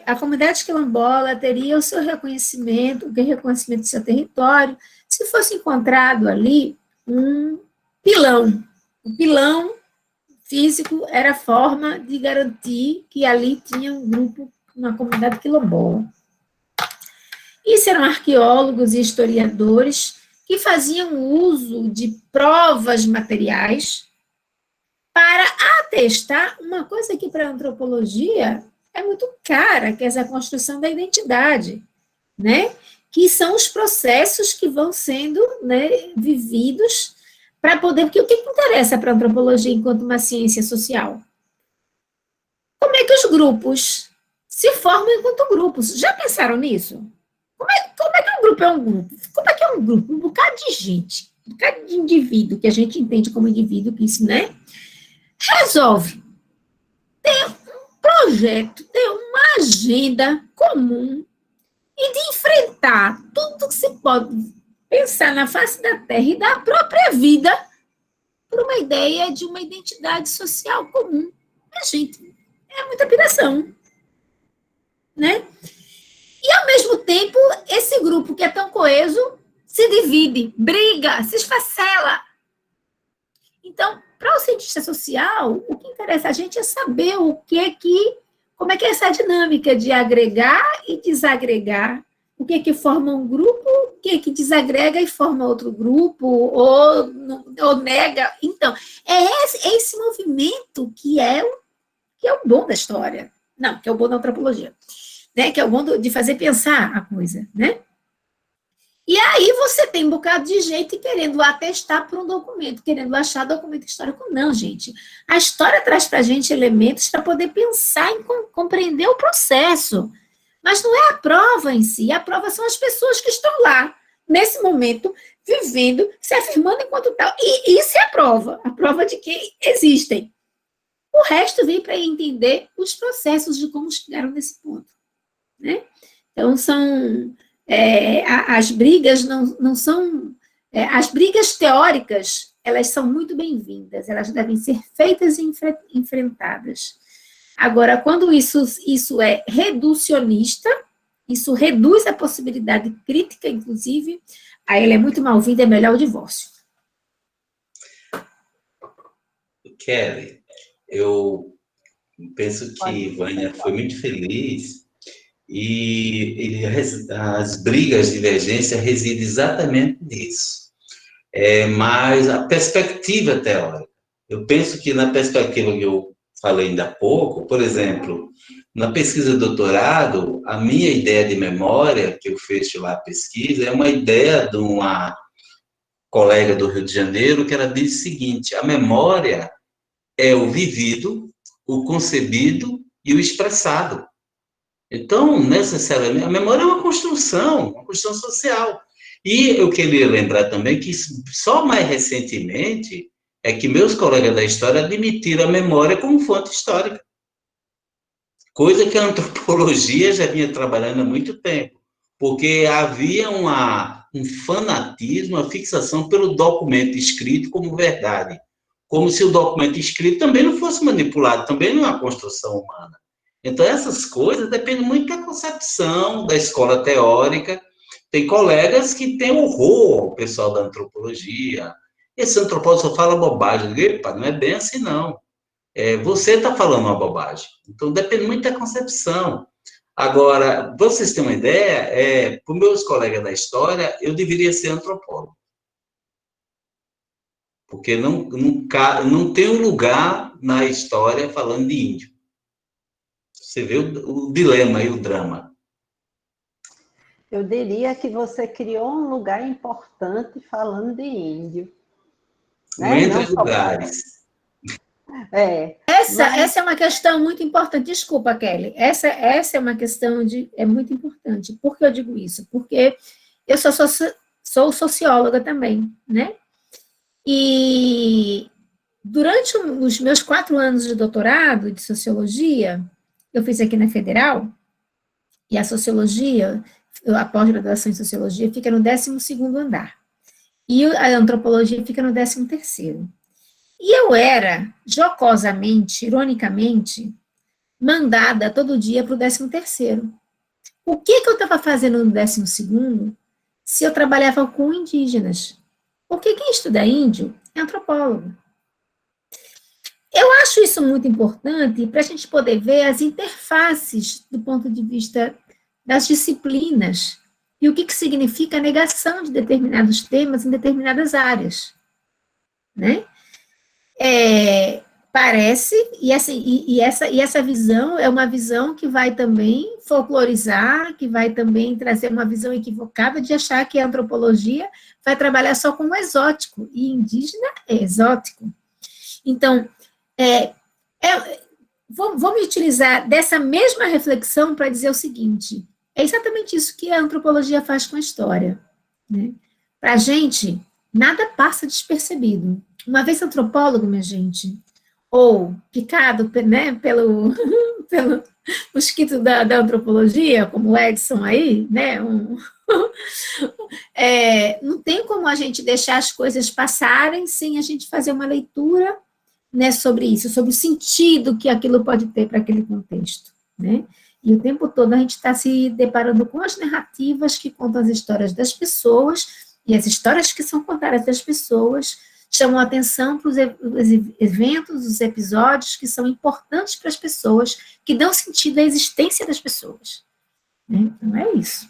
a comunidade quilombola teria o seu reconhecimento, o reconhecimento do seu território, se fosse encontrado ali um pilão. O pilão físico era a forma de garantir que ali tinha um grupo, uma comunidade quilombola. Isso eram arqueólogos e historiadores que faziam uso de provas materiais para atestar uma coisa que para a antropologia é muito cara, que é essa construção da identidade, né? Que são os processos que vão sendo, né, vividos para poder... Porque o que interessa para a antropologia enquanto uma ciência social? Como é que os grupos se formam enquanto grupos? Já pensaram nisso? Como é que um grupo é um grupo? Como é que é um grupo? Um bocado de gente, um bocado de indivíduo, que a gente entende como indivíduo, que isso, né? Resolve ter um projeto, ter uma agenda comum e de enfrentar tudo que se pode pensar na face da Terra e da própria vida por uma ideia de uma identidade social comum. Gente, é muita piração, né? E, ao mesmo tempo, esse grupo que é tão coeso se divide, briga, se esfacela. Então, para o cientista social, o que interessa a gente é saber como é que é essa dinâmica de agregar e desagregar, o que forma um grupo, o que desagrega e forma outro grupo, ou nega. Então, é esse movimento que é o bom da história. Não, que é o bom da antropologia. Né? Que é o bom de fazer pensar a coisa, né? E aí você tem um bocado de gente querendo atestar por um documento, querendo achar documento histórico. Não, gente. A história traz para a gente elementos para poder pensar e compreender o processo. Mas não é a prova em si, a prova são as pessoas que estão lá, nesse momento, vivendo, se afirmando enquanto tal. E isso é a prova de que existem. O resto vem para entender os processos de como chegaram nesse ponto. Né? Então, as brigas não são... as brigas teóricas, elas são muito bem-vindas, elas devem ser feitas e enfrentadas. Agora, quando isso é reducionista, isso reduz a possibilidade crítica, inclusive, aí ela é muito mal-vinda, é melhor o divórcio. Kelly, eu penso que Vânia foi muito feliz e as brigas de divergência residem exatamente nisso. Mas a perspectiva teórica, eu penso que na perspectiva que eu falei ainda há pouco, por exemplo, na pesquisa de doutorado, a minha ideia de memória, que eu fecho lá a pesquisa, é uma ideia de uma colega do Rio de Janeiro, que ela diz o seguinte: a memória é o vivido, o concebido e o expressado. Então, necessariamente, a memória é uma construção social. E eu queria lembrar também que só mais recentemente é que meus colegas da história admitiram a memória como fonte histórica. Coisa que a antropologia já vinha trabalhando há muito tempo, porque havia um fanatismo, uma fixação pelo documento escrito como verdade, como se o documento escrito também não fosse manipulado, também não é uma construção humana. Então, essas coisas dependem muito da concepção, da escola teórica. Tem colegas que têm horror ao pessoal da antropologia. Esse antropólogo só fala bobagem. Epa, não é bem assim, não. Você está falando uma bobagem. Então, depende muito da concepção. Agora, para vocês terem uma ideia, para os meus colegas da história, eu deveria ser antropólogo. Porque não tem um lugar na história falando de índio. Você vê o dilema e o drama. Eu diria que você criou um lugar importante falando de índio. Né? Entre lugares. Essa é uma questão muito importante. Desculpa, Kelly. Essa é uma questão muito importante. Por que eu digo isso? Porque eu sou socióloga também, né? E durante os meus 4 anos de doutorado de sociologia, eu fiz aqui na Federal, e a sociologia, a pós-graduação em sociologia, fica no 12º andar. E a antropologia fica no 13º. E eu era, jocosamente, ironicamente, mandada todo dia para o 13º. O que eu estava fazendo no 12º se eu trabalhava com indígenas? Porque quem estuda índio é antropólogo. Eu acho isso muito importante para a gente poder ver as interfaces do ponto de vista das disciplinas e o que significa a negação de determinados temas em determinadas áreas, né? Parece, e essa visão é uma visão que vai também folclorizar, que vai também trazer uma visão equivocada de achar que a antropologia vai trabalhar só com o exótico, e indígena é exótico. Então, vou me utilizar dessa mesma reflexão para dizer o seguinte: É exatamente isso que a antropologia faz com a história, né? Para a gente, nada passa despercebido. Uma vez antropólogo, minha gente, ou picado, né, pelo, pelo mosquito da antropologia, como o Edson aí, né, não tem como a gente deixar as coisas passarem sem a gente fazer uma leitura, né, sobre isso, sobre o sentido que aquilo pode ter para aquele contexto, né? E o tempo todo a gente está se deparando com as narrativas que contam as histórias das pessoas, e as histórias que são contadas das pessoas chamam a atenção para os eventos, os episódios que são importantes para as pessoas, que dão sentido à existência das pessoas, né? Então é isso.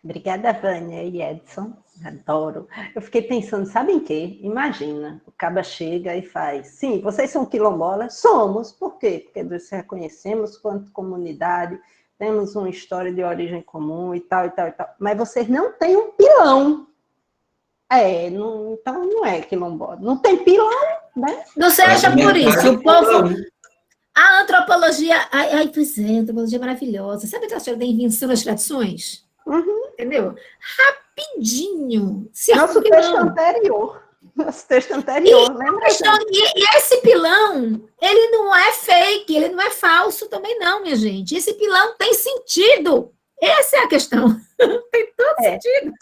Obrigada, Vânia e Edson. Adoro. Eu fiquei pensando, sabe em quê? Imagina, o caba chega e faz, sim, vocês são quilombolas? Somos. Por quê? Porque nos reconhecemos quanto comunidade, temos uma história de origem comum e tal, e tal, e tal. Mas vocês não têm um pilão. Então não é quilombola. Não tem pilão, né? Não seja por isso, o povo... A antropologia... Pois é, a antropologia é maravilhosa. Sabe aquela história da invenção das tradições? Uhum. Entendeu? Rapidinho. Nosso texto anterior. Lembra? E esse pilão, ele não é fake, ele não é falso também não, minha gente. Esse pilão tem sentido. Essa é a questão. Tem todo sentido.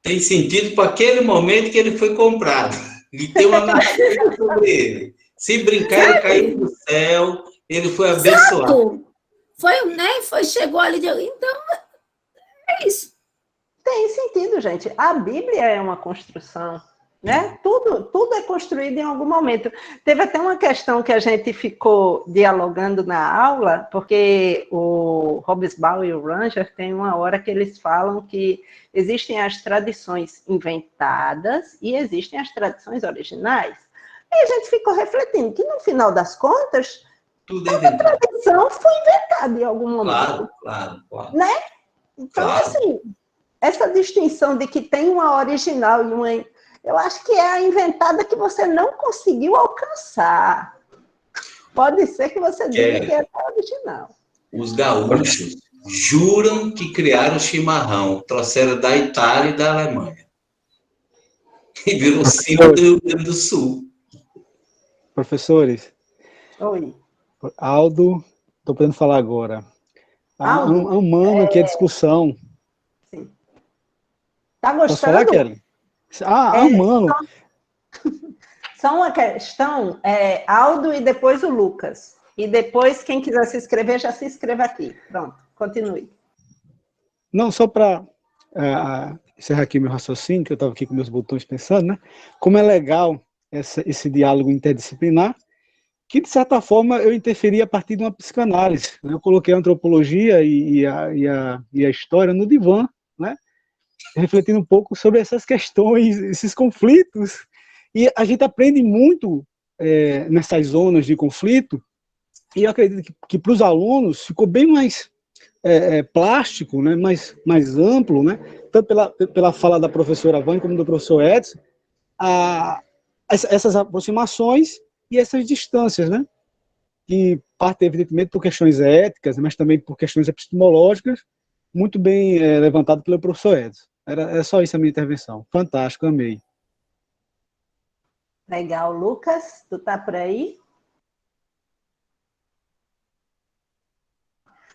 Tem sentido para aquele momento que ele foi comprado. E tem uma narrativa sobre ele. Se brincar, ele caiu do céu, ele foi abençoado. Chegou ali. Então, é isso. Tem sentido, gente. A Bíblia é uma construção, né? Tudo é construído em algum momento. Teve até uma questão que a gente ficou dialogando na aula, porque o Hobsbawm e o Ranger tem uma hora que eles falam que existem as tradições inventadas e existem as tradições originais. E a gente ficou refletindo que, no final das contas, toda tradição foi inventada em algum momento. Claro. Né? Então, assim, essa distinção de que tem uma original e uma... Eu acho que é a inventada que você não conseguiu alcançar. Pode ser que você diga que é a original. Os gaúchos juram que criaram o chimarrão, trouxeram da Itália e da Alemanha. E virou símbolo do Rio Grande do Sul. Professores. Oi. Aldo, estou podendo falar agora. Há um ano que é discussão. Sim. Tá gostando? Posso falar, Kelly? Há um ano. Só uma questão, Aldo e depois o Lucas. E depois, quem quiser se inscrever, já se inscreva aqui. Pronto, continue. Não, só para encerrar aqui meu raciocínio, que eu estava aqui com meus botões pensando, né? Como é legal esse diálogo interdisciplinar, que, de certa forma, eu interferi a partir de uma psicanálise. Eu coloquei a antropologia e a história no divã, né? Refletindo um pouco sobre essas questões, esses conflitos. E a gente aprende muito nessas zonas de conflito, e eu acredito que para os alunos ficou bem mais plástico, né? mais amplo, né? Tanto pela fala da professora Vânia como do professor Edson, essas aproximações e essas distâncias, né? Que partem, evidentemente, por questões éticas, mas também por questões epistemológicas, muito bem levantado pelo professor Edson. Era só isso a minha intervenção. Fantástico, amei. Legal. Lucas, tu tá por aí?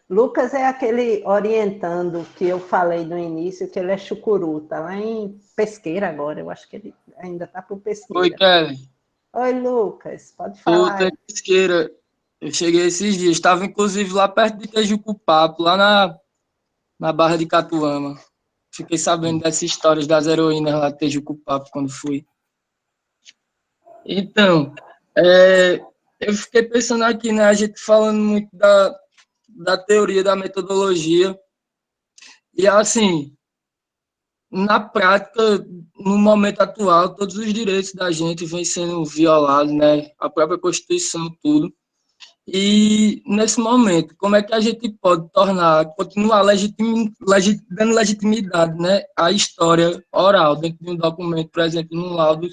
Lucas é aquele orientando que eu falei no início, que ele é chucuru, tá lá em Pesqueira agora, eu acho que ele ainda tá por Pesqueira. Oi, Kelly. Oi, Lucas, pode falar. Tô em Pesqueira. Eu cheguei esses dias, estava inclusive lá perto de Tejucupapo, lá na Barra de Catuama. Fiquei sabendo dessas histórias das heroínas lá de Tejucupapo quando fui. Então, eu fiquei pensando aqui, né, a gente falando muito da teoria, da metodologia, e assim, na prática, no momento atual, todos os direitos da gente vêm sendo violados, né, a própria Constituição, tudo. E, nesse momento, como é que a gente pode continuar dando legitimidade, né, à história oral, dentro de um documento, por exemplo, num laudo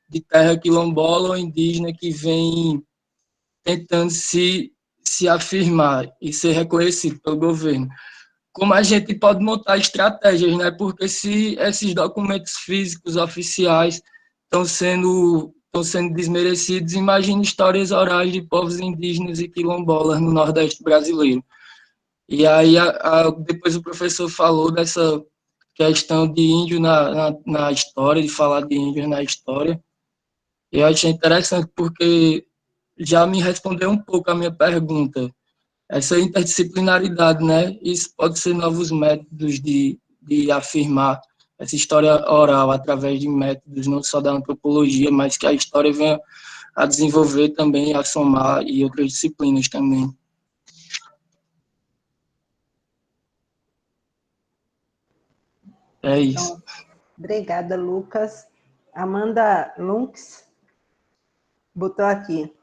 de terra quilombola ou indígena que vem tentando se se afirmar e ser reconhecido pelo governo, como a gente pode montar estratégias, né? Porque se esses documentos físicos oficiais estão sendo desmerecidos, imagine histórias orais de povos indígenas e quilombolas no Nordeste brasileiro. E aí, depois o professor falou dessa questão de índio na história, de falar de índios na história. Eu achei interessante porque já me respondeu um pouco a minha pergunta. Essa interdisciplinaridade, né? Isso pode ser novos métodos de afirmar essa história oral através de métodos não só da antropologia, mas que a história venha a desenvolver também, a somar e outras disciplinas também. É isso. Então, obrigada, Lucas. Amanda Lunks botou aqui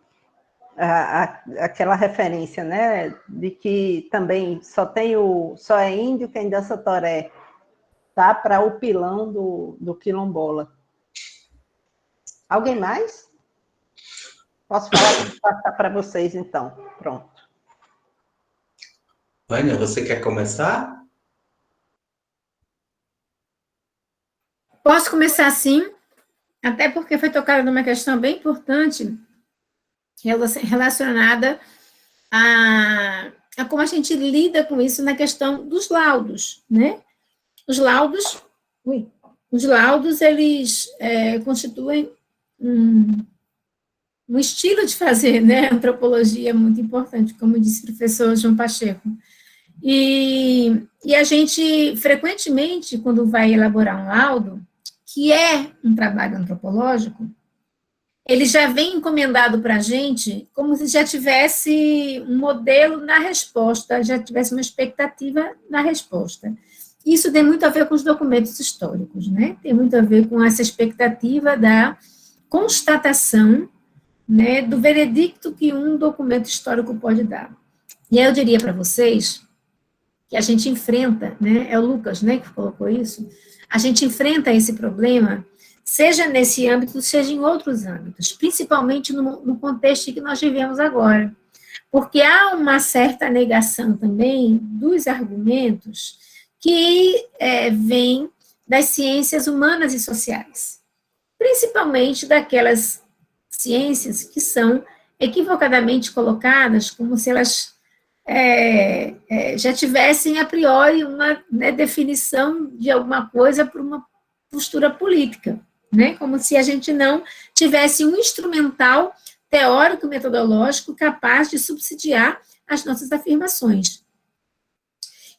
aquela referência, né, de que também só é índio quem dança toré, tá? Para o pilão do quilombola. Alguém mais? Posso passar para vocês, então. Pronto. Vânia, você quer começar? Posso começar sim, até porque foi tocada numa questão bem importante relacionada a como a gente lida com isso na questão dos laudos, né? Os laudos, eles constituem um estilo de fazer, né? Antropologia é muito importante, como disse o professor João Pacheco. E a gente, frequentemente, quando vai elaborar um laudo, que é um trabalho antropológico, ele já vem encomendado para a gente como se já tivesse um modelo na resposta, já tivesse uma expectativa na resposta. Isso tem muito a ver com os documentos históricos, né? Tem muito a ver com essa expectativa da constatação, né, do veredicto que um documento histórico pode dar. E aí eu diria para vocês que a gente enfrenta, né, é o Lucas, né, que colocou isso, a gente enfrenta esse problema, seja nesse âmbito, seja em outros âmbitos, principalmente no contexto que nós vivemos agora, porque há uma certa negação também dos argumentos que vêm das ciências humanas e sociais, principalmente daquelas ciências que são equivocadamente colocadas como se elas já tivessem a priori uma, né, definição de alguma coisa por uma postura política, né, como se a gente não tivesse um instrumental teórico metodológico capaz de subsidiar as nossas afirmações.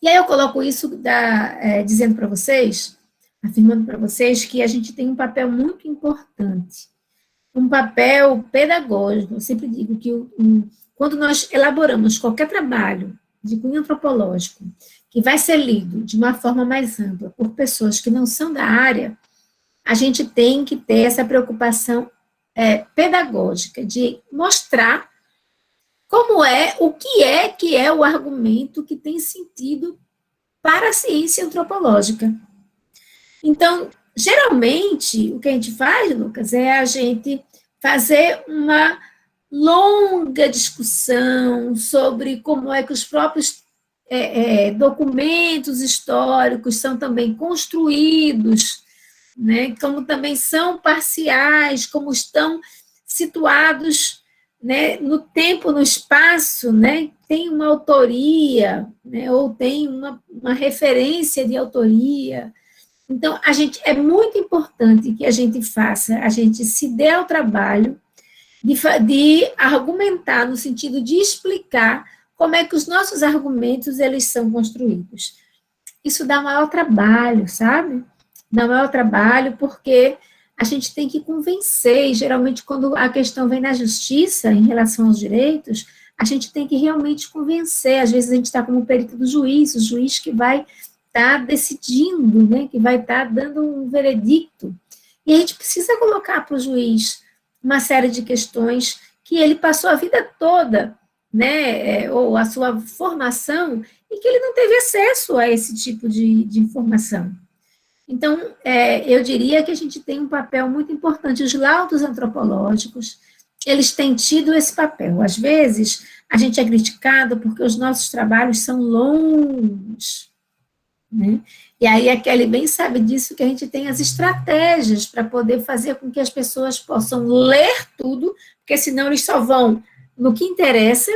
E aí eu coloco isso dizendo para vocês, afirmando para vocês que a gente tem um papel muito importante, um papel pedagógico. Eu sempre digo que quando nós elaboramos qualquer trabalho de cunho antropológico, que vai ser lido de uma forma mais ampla por pessoas que não são da área, a gente tem que ter essa preocupação pedagógica de mostrar o que é o argumento que tem sentido para a ciência antropológica. Então, geralmente, o que a gente faz, Lucas, é a gente fazer uma longa discussão sobre como é que os próprios documentos históricos são também construídos, né, como também são parciais, como estão situados, né, no tempo, no espaço, né, tem uma autoria, né, ou tem uma referência de autoria. Então, é muito importante que a gente se dê ao trabalho de argumentar no sentido de explicar como é que os nossos argumentos, eles são construídos. Isso dá maior trabalho, sabe? Dá maior trabalho porque a gente tem que convencer, e geralmente quando a questão vem na justiça, em relação aos direitos, a gente tem que realmente convencer, às vezes a gente está como perito do juiz, o juiz que vai estar decidindo, né, que vai estar dando um veredicto, e a gente precisa colocar para o juiz uma série de questões que ele passou a vida toda, né, ou a sua formação, e que ele não teve acesso a esse tipo de informação. Então, eu diria que a gente tem um papel muito importante. Os laudos antropológicos, eles têm tido esse papel. Às vezes, a gente é criticado porque os nossos trabalhos são longos, né? E aí a Kelly bem sabe disso, que a gente tem as estratégias para poder fazer com que as pessoas possam ler tudo, porque senão eles só vão no que interessa,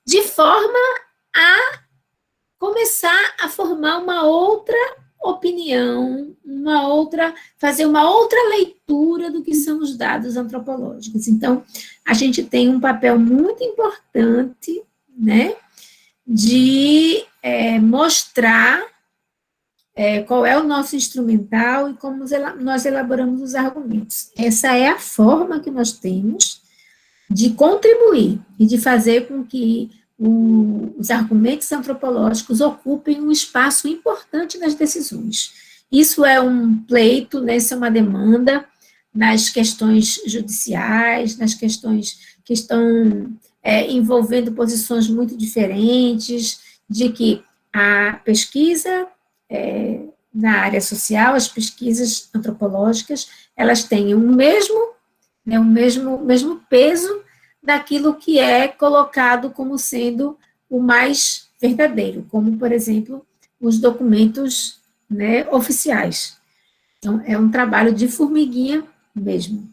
de forma a começar a formar uma outra opinião, fazer uma outra leitura do que são os dados antropológicos. Então, a gente tem um papel muito importante, né, de mostrar qual é o nosso instrumental e como nós elaboramos os argumentos. Essa é a forma que nós temos de contribuir e de fazer com que os argumentos antropológicos ocupem um espaço importante nas decisões. Isso é um pleito, né, isso é uma demanda nas questões judiciais, nas questões que estão envolvendo posições muito diferentes, de que a pesquisa na área social, as pesquisas antropológicas, elas têm o mesmo peso daquilo que é colocado como sendo o mais verdadeiro, como, por exemplo, os documentos, né, oficiais. Então, é um trabalho de formiguinha mesmo.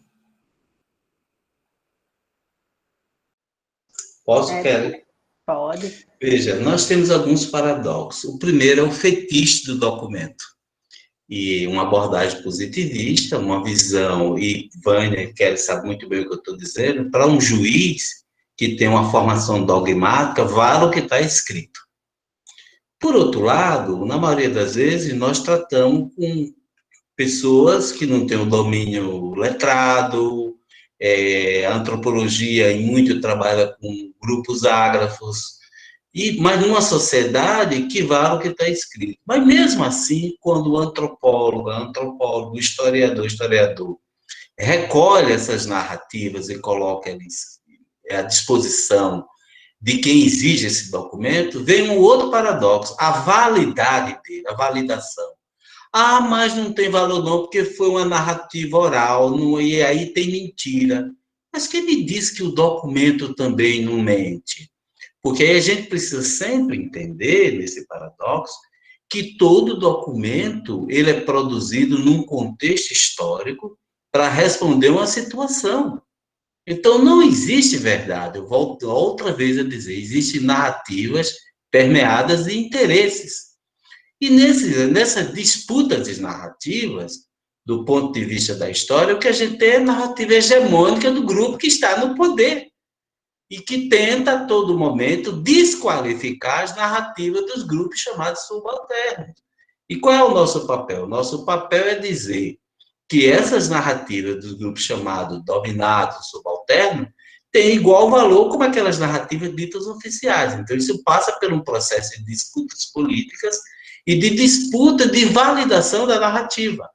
Posso, Kelly? Pode. Veja, nós temos alguns paradoxos. O primeiro é o fetiche do documento. E uma abordagem positivista, uma visão, e Vânia e Kelly sabe muito bem o que eu estou dizendo, para um juiz que tem uma formação dogmática, vale o que está escrito. Por outro lado, na maioria das vezes, nós tratamos com pessoas que não têm o domínio letrado, a antropologia em muito trabalha com grupos ágrafos, mas numa sociedade que vale o que está escrito. Mas mesmo assim, quando o antropólogo, historiador, recolhe essas narrativas e coloca eles à disposição de quem exige esse documento, vem um outro paradoxo, a validade dele, a validação. Ah, mas não tem valor não, porque foi uma narrativa oral, e aí tem mentira. Mas quem me diz que o documento também não mente? Porque aí a gente precisa sempre entender, nesse paradoxo, que todo documento ele é produzido num contexto histórico para responder uma situação. Então, não existe verdade. Eu volto outra vez a dizer, existem narrativas permeadas de interesses. E nessas disputas de narrativas, do ponto de vista da história, o que a gente tem é a narrativa hegemônica do grupo que está no poder e que tenta, a todo momento, desqualificar as narrativas dos grupos chamados subalternos. E qual é o nosso papel? O nosso papel é dizer que essas narrativas dos grupos chamados dominados, subalternos, têm igual valor como aquelas narrativas ditas oficiais. Então, isso passa por um processo de disputas políticas e de disputa de validação da narrativa.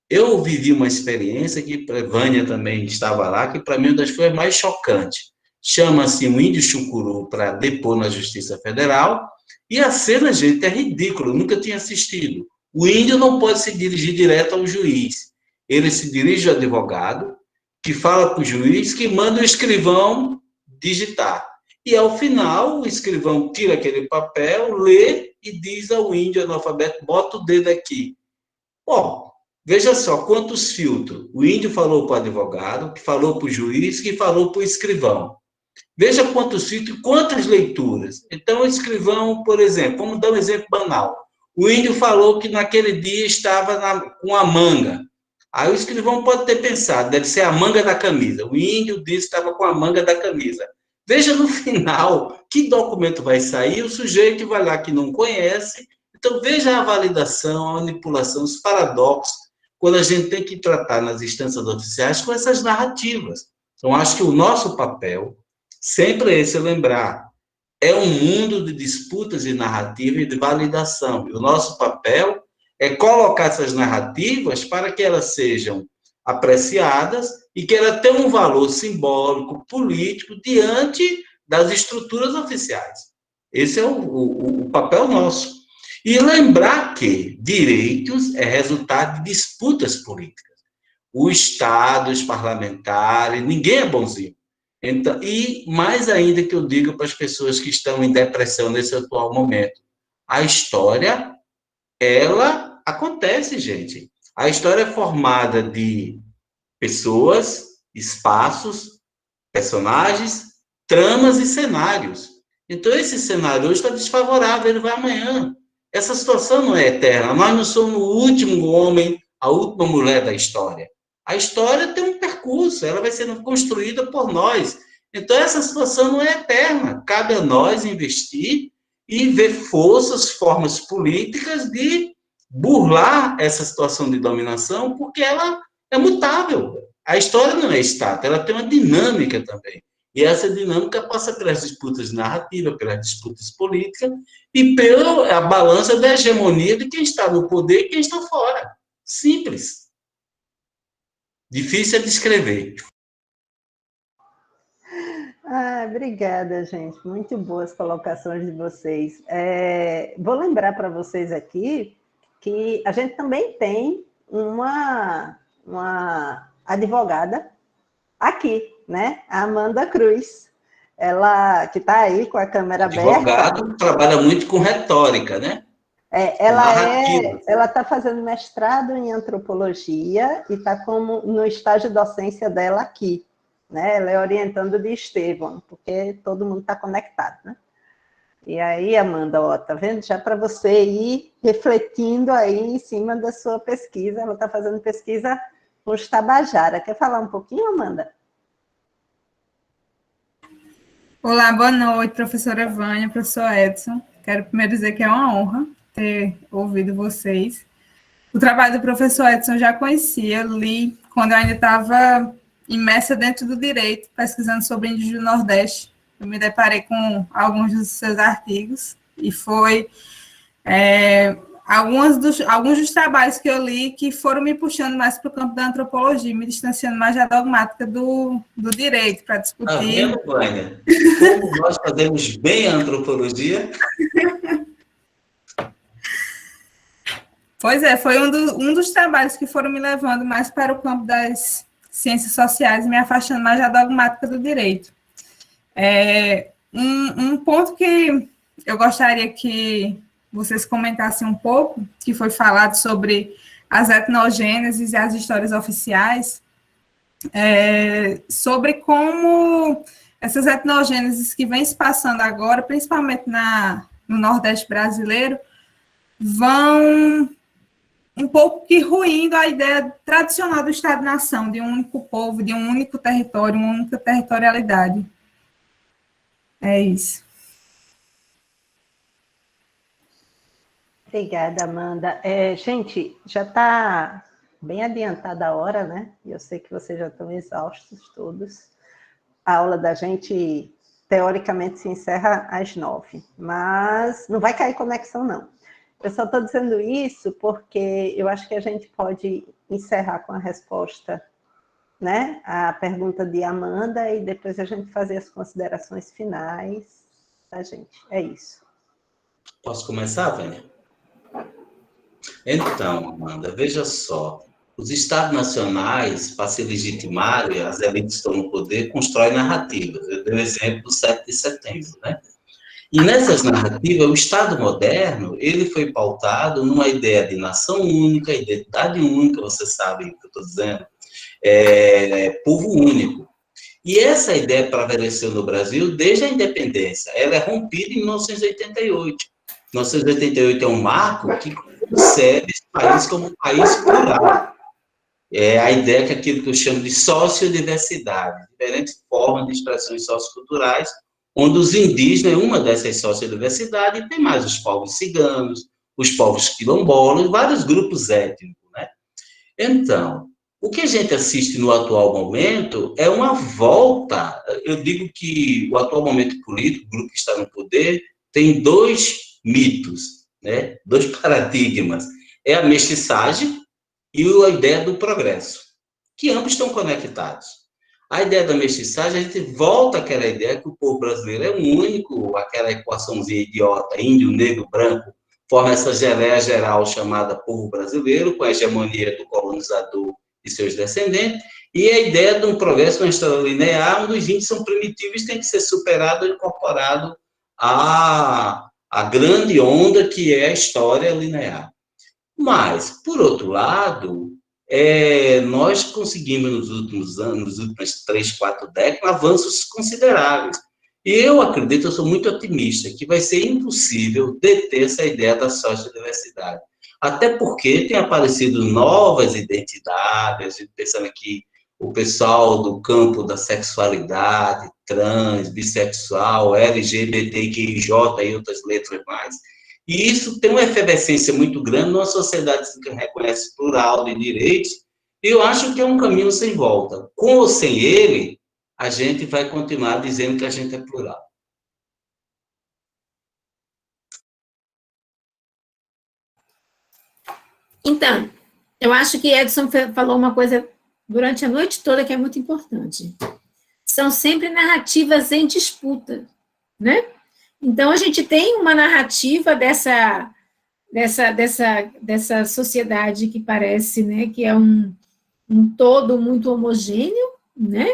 Eu vivi uma experiência que a Vânia também estava lá, que para mim é uma das coisas mais chocantes. Chama-se um índio chucuru para depor na Justiça Federal, e a cena, gente, é ridícula, eu nunca tinha assistido. O índio não pode se dirigir direto ao juiz. Ele se dirige ao advogado, que fala para o juiz, que manda o escrivão digitar. E, ao final, o escrivão tira aquele papel, lê e diz ao índio analfabeto, bota o dedo aqui. Bom, veja só quantos filtros. O índio falou para o advogado, que falou para o juiz, que falou para o escrivão. Veja quantos filtros, quantas leituras. Então, o escrivão, por exemplo, vamos dar um exemplo banal. O índio falou que naquele dia estava com a manga. Aí o escrivão pode ter pensado, deve ser a manga da camisa. O índio disse que estava com a manga da camisa. Veja no final que documento vai sair, o sujeito vai lá que não conhece. Então, veja a validação, a manipulação, os paradoxos, quando a gente tem que tratar nas instâncias oficiais com essas narrativas. Então, acho que o nosso papel sempre é esse, lembrar. É um mundo de disputas de narrativa e de validação. E o nosso papel é colocar essas narrativas para que elas sejam apreciadas e que elas tenham um valor simbólico, político, diante das estruturas oficiais. Esse é o papel nosso. E lembrar que direitos é resultado de disputas políticas. O Estado, os parlamentares, ninguém é bonzinho. Então, e mais ainda que eu digo para as pessoas que estão em depressão nesse atual momento, a história, ela acontece, gente. A história é formada de pessoas, espaços, personagens, tramas e cenários. Então, esse cenário hoje está desfavorável, ele vai amanhã. Essa situação não é eterna. Nós não somos o último homem, a última mulher da história. A história tem um percurso, ela vai sendo construída por nós. Então, essa situação não é eterna. Cabe a nós investir e ver forças, formas políticas de burlar essa situação de dominação, porque ela é mutável. A história não é estática, ela tem uma dinâmica também. E essa dinâmica passa pelas disputas narrativas, pelas disputas políticas e pela balança da hegemonia de quem está no poder e quem está fora. Simples. Difícil é descrever. Obrigada, gente. Muito boas colocações de vocês. Vou lembrar para vocês aqui que a gente também tem uma advogada aqui, né? A Amanda Cruz. Ela que está aí com a câmera aberta. Advogado trabalha muito com retórica, né? Ela está fazendo mestrado em antropologia e está no estágio de docência dela aqui, né? Ela é orientando de Estevão, porque todo mundo está conectado, né? E aí, Amanda, ó, tá vendo? Já para você ir refletindo aí em cima da sua pesquisa, ela está fazendo pesquisa com os Tabajara. Quer falar um pouquinho, Amanda? Olá, boa noite, professora Vânia, professor Edson. Quero primeiro dizer que é uma honra ter ouvido vocês. O trabalho do professor Edson eu já conhecia, li quando eu ainda estava imersa dentro do direito, pesquisando sobre índios do Nordeste. Eu me deparei com alguns dos seus artigos e foi alguns dos trabalhos que eu li que foram me puxando mais para o campo da antropologia, me distanciando mais da dogmática do direito, para discutir. Ah, vendo, Vânia? Como nós fazemos bem a antropologia? Pois é, foi um dos trabalhos que foram me levando mais para o campo das ciências sociais, me afastando mais da dogmática do direito. Um ponto que eu gostaria que vocês comentassem um pouco, que foi falado sobre as etnogêneses e as histórias oficiais, sobre como essas etnogêneses que vêm se passando agora, principalmente no Nordeste brasileiro, vão um pouco que ruindo a ideia tradicional do Estado-nação, de um único povo, de um único território, uma única territorialidade. É isso. Obrigada, Amanda. Gente, já está bem adiantada a hora, né? E eu sei que vocês já estão exaustos todos. A aula da gente, teoricamente, se encerra às 9h, mas não vai cair conexão, não. Eu só estou dizendo isso porque eu acho que a gente pode encerrar com a resposta, né? A pergunta de Amanda e depois a gente fazer as considerações finais da gente. É isso. Posso começar, Vânia? Então, Amanda, veja só. Os Estados nacionais, para se legitimarem, as elites que estão no poder, constroem narrativas. Eu dei o exemplo do 7 de setembro, né? E nessas narrativas, o Estado moderno, ele foi pautado numa ideia de nação única, identidade única, você sabe o que eu estou dizendo, povo único. E essa ideia prevaleceu no Brasil desde a independência. Ela é rompida em 1988. 1988 é um marco que concebe esse país como um país plural. É a ideia que aquilo que eu chamo de sociodiversidade, diferentes formas de expressões socioculturais, onde os indígenas é uma dessas sociodiversidades, e tem mais os povos ciganos, os povos quilombolas, vários grupos étnicos, né? Então, o que a gente assiste no atual momento é uma volta. Eu digo que o atual momento político, o grupo que está no poder, tem dois mitos, né? Dois paradigmas. É a mestiçagem e a ideia do progresso, que ambos estão conectados. A ideia da mestiçagem, a gente volta àquela ideia que o povo brasileiro é único, aquela equaçãozinha idiota, índio, negro, branco, forma essa geleia geral chamada povo brasileiro, com a hegemonia do colonizador e seus descendentes, e a ideia de um progresso com uma história linear, onde os índios são primitivos e tem que ser superado e incorporado à grande onda que é a história linear. Mas, por outro lado, nós conseguimos nos últimos anos, nas últimas 3, 4 décadas, avanços consideráveis. E eu acredito, eu sou muito otimista, que vai ser impossível deter essa ideia da sociodiversidade. Até porque tem aparecido novas identidades, a gente pensando aqui, o pessoal do campo da sexualidade, trans, bissexual, LGBTQIJ e outras letras mais. E isso tem uma efervescência muito grande numa sociedade que reconhece plural de direitos, e eu acho que é um caminho sem volta. Com ou sem ele, a gente vai continuar dizendo que a gente é plural. Então, eu acho que Edson falou uma coisa durante a noite toda que é muito importante. São sempre narrativas em disputa, né? Então, a gente tem uma narrativa dessa sociedade que parece, né, que é um todo muito homogêneo, né?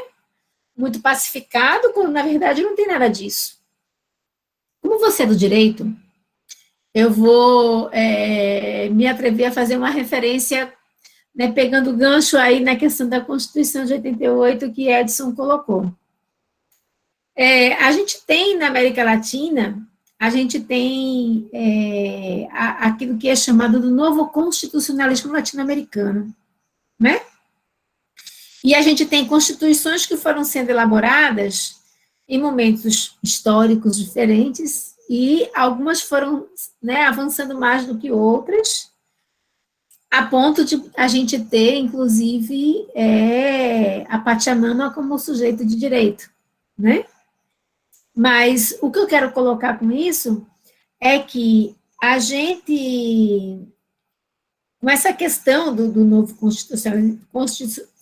Muito pacificado, quando, na verdade, não tem nada disso. Como você é do direito, eu vou me atrever a fazer uma referência, né, pegando o gancho aí na questão da Constituição de 88 que Edson colocou. A gente tem, na América Latina, a gente tem aquilo que é chamado do novo constitucionalismo latino-americano, né? E a gente tem constituições que foram sendo elaboradas em momentos históricos diferentes, e algumas foram, né, avançando mais do que outras, a ponto de a gente ter, inclusive, a Pachamama como sujeito de direito, né? Mas o que eu quero colocar com isso é que a gente, com essa questão do novo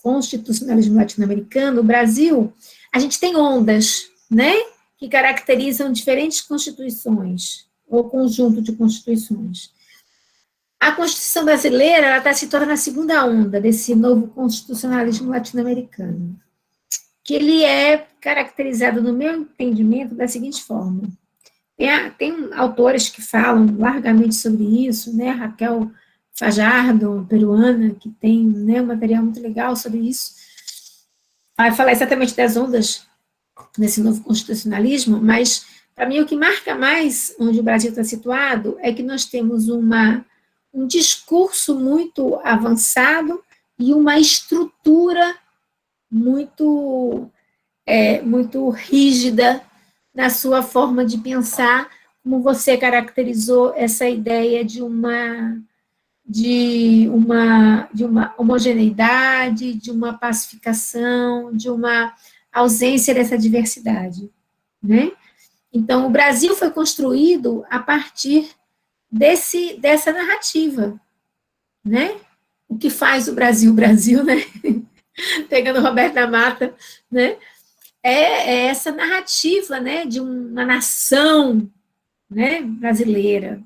constitucionalismo latino-americano, o Brasil, a gente tem ondas, né, que caracterizam diferentes constituições, ou conjunto de constituições. A Constituição brasileira, ela está situada na segunda onda desse novo constitucionalismo latino-americano, que ele é caracterizado, no meu entendimento, da seguinte forma. Tem autores que falam largamente sobre isso, né, Raquel Fajardo, peruana, que tem, né, um material muito legal sobre isso, vai falar exatamente das ondas nesse novo constitucionalismo, mas, para mim, o que marca mais onde o Brasil está situado é que nós temos um discurso muito avançado e uma estrutura muito rígida na sua forma de pensar, como você caracterizou essa ideia de uma homogeneidade, de uma pacificação, de uma ausência dessa diversidade, né? Então, o Brasil foi construído a partir dessa narrativa, né? O que faz o Brasil, né? Pegando Roberto da Mata, né? É essa narrativa, né, de uma nação, né, brasileira.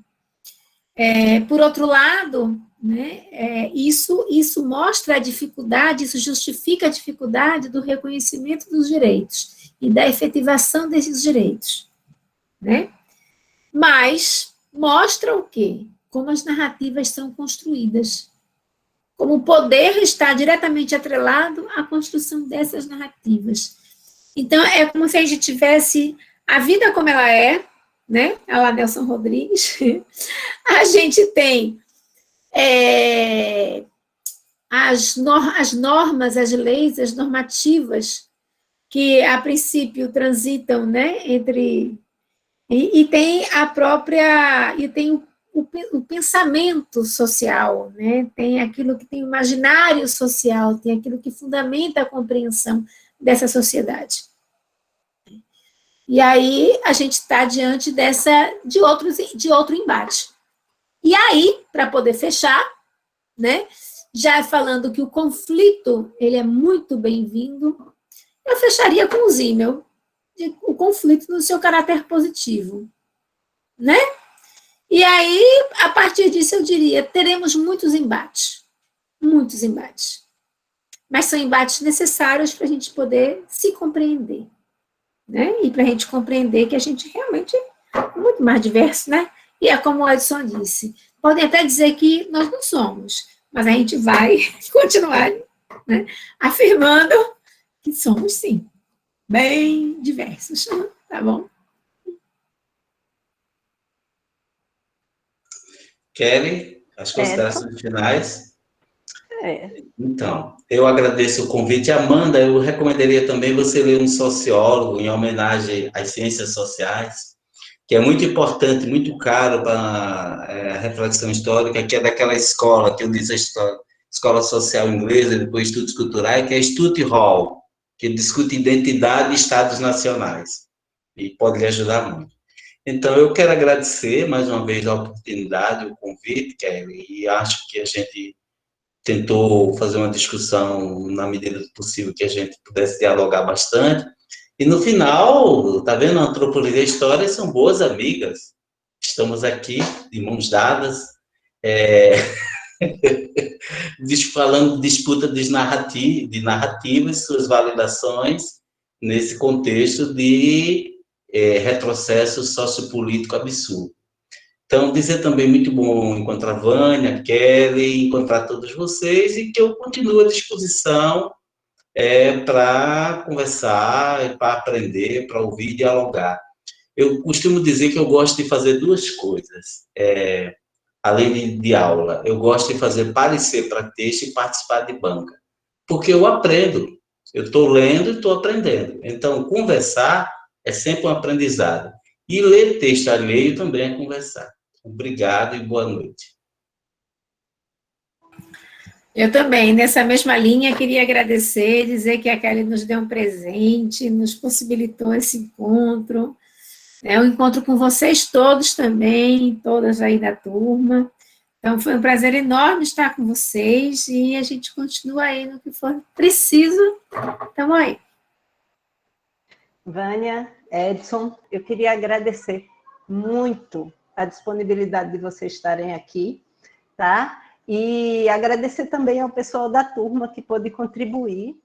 Por outro lado, né, isso mostra a dificuldade, isso justifica a dificuldade do reconhecimento dos direitos e da efetivação desses direitos, né? Mas mostra o quê? Como as narrativas são construídas, como o poder está diretamente atrelado à construção dessas narrativas. Então, é como se a gente tivesse a vida como ela é, né? A lá Nelson Rodrigues. A gente tem as normas, as leis, as normativas que, a princípio, transitam, né, entre... E tem a própria... E tem o pensamento social, né? Tem aquilo que tem o imaginário social, tem aquilo que fundamenta a compreensão dessa sociedade. E aí a gente está diante de outro embate. E aí, para poder fechar, né, já falando que o conflito ele é muito bem-vindo, eu fecharia com o Zimmel, o conflito no seu caráter positivo, né? E aí, a partir disso, eu diria, teremos muitos embates, mas são embates necessários para a gente poder se compreender, né? E para a gente compreender que a gente realmente é muito mais diverso, né? E é como o Edson disse, podem até dizer que nós não somos, mas a gente vai continuar, né, afirmando que somos, sim, bem diversos, tá bom? Kelly, as considerações finais. É. Então, eu agradeço o convite. Amanda, eu recomendaria também você ler um sociólogo em homenagem às ciências sociais, que é muito importante, muito caro para a reflexão histórica, que é daquela escola que eu disse, a escola social inglesa, depois estudos culturais, que é Stuart Hall, que discute identidade e estados nacionais, e pode lhe ajudar muito. Então, eu quero agradecer mais uma vez a oportunidade, o convite, Kelly, e acho que a gente tentou fazer uma discussão na medida do possível que a gente pudesse dialogar bastante. E no final, tá vendo? A antropologia e a história são boas amigas. Estamos aqui de mãos dadas, falando de disputa de narrativas, suas validações nesse contexto de retrocesso sociopolítico absurdo. Então, dizer também muito bom encontrar a Vânia, Kelly, encontrar todos vocês e que eu continuo à disposição para conversar, para aprender, para ouvir e dialogar. Eu costumo dizer que eu gosto de fazer duas coisas, além de aula. Eu gosto de fazer parecer para texto e participar de banca, porque eu aprendo. Eu estou lendo e estou aprendendo. Então, conversar é sempre um aprendizado. E ler texto alheio também é conversar. Obrigado e boa noite. Eu também, nessa mesma linha, queria agradecer, dizer que a Kelly nos deu um presente, nos possibilitou esse encontro, um encontro com vocês todos também, todas aí da turma. Então, foi um prazer enorme estar com vocês e a gente continua aí no que for preciso. Estamos aí. Vânia, Edson, eu queria agradecer muito a disponibilidade de vocês estarem aqui, tá? E agradecer também ao pessoal da turma que pôde contribuir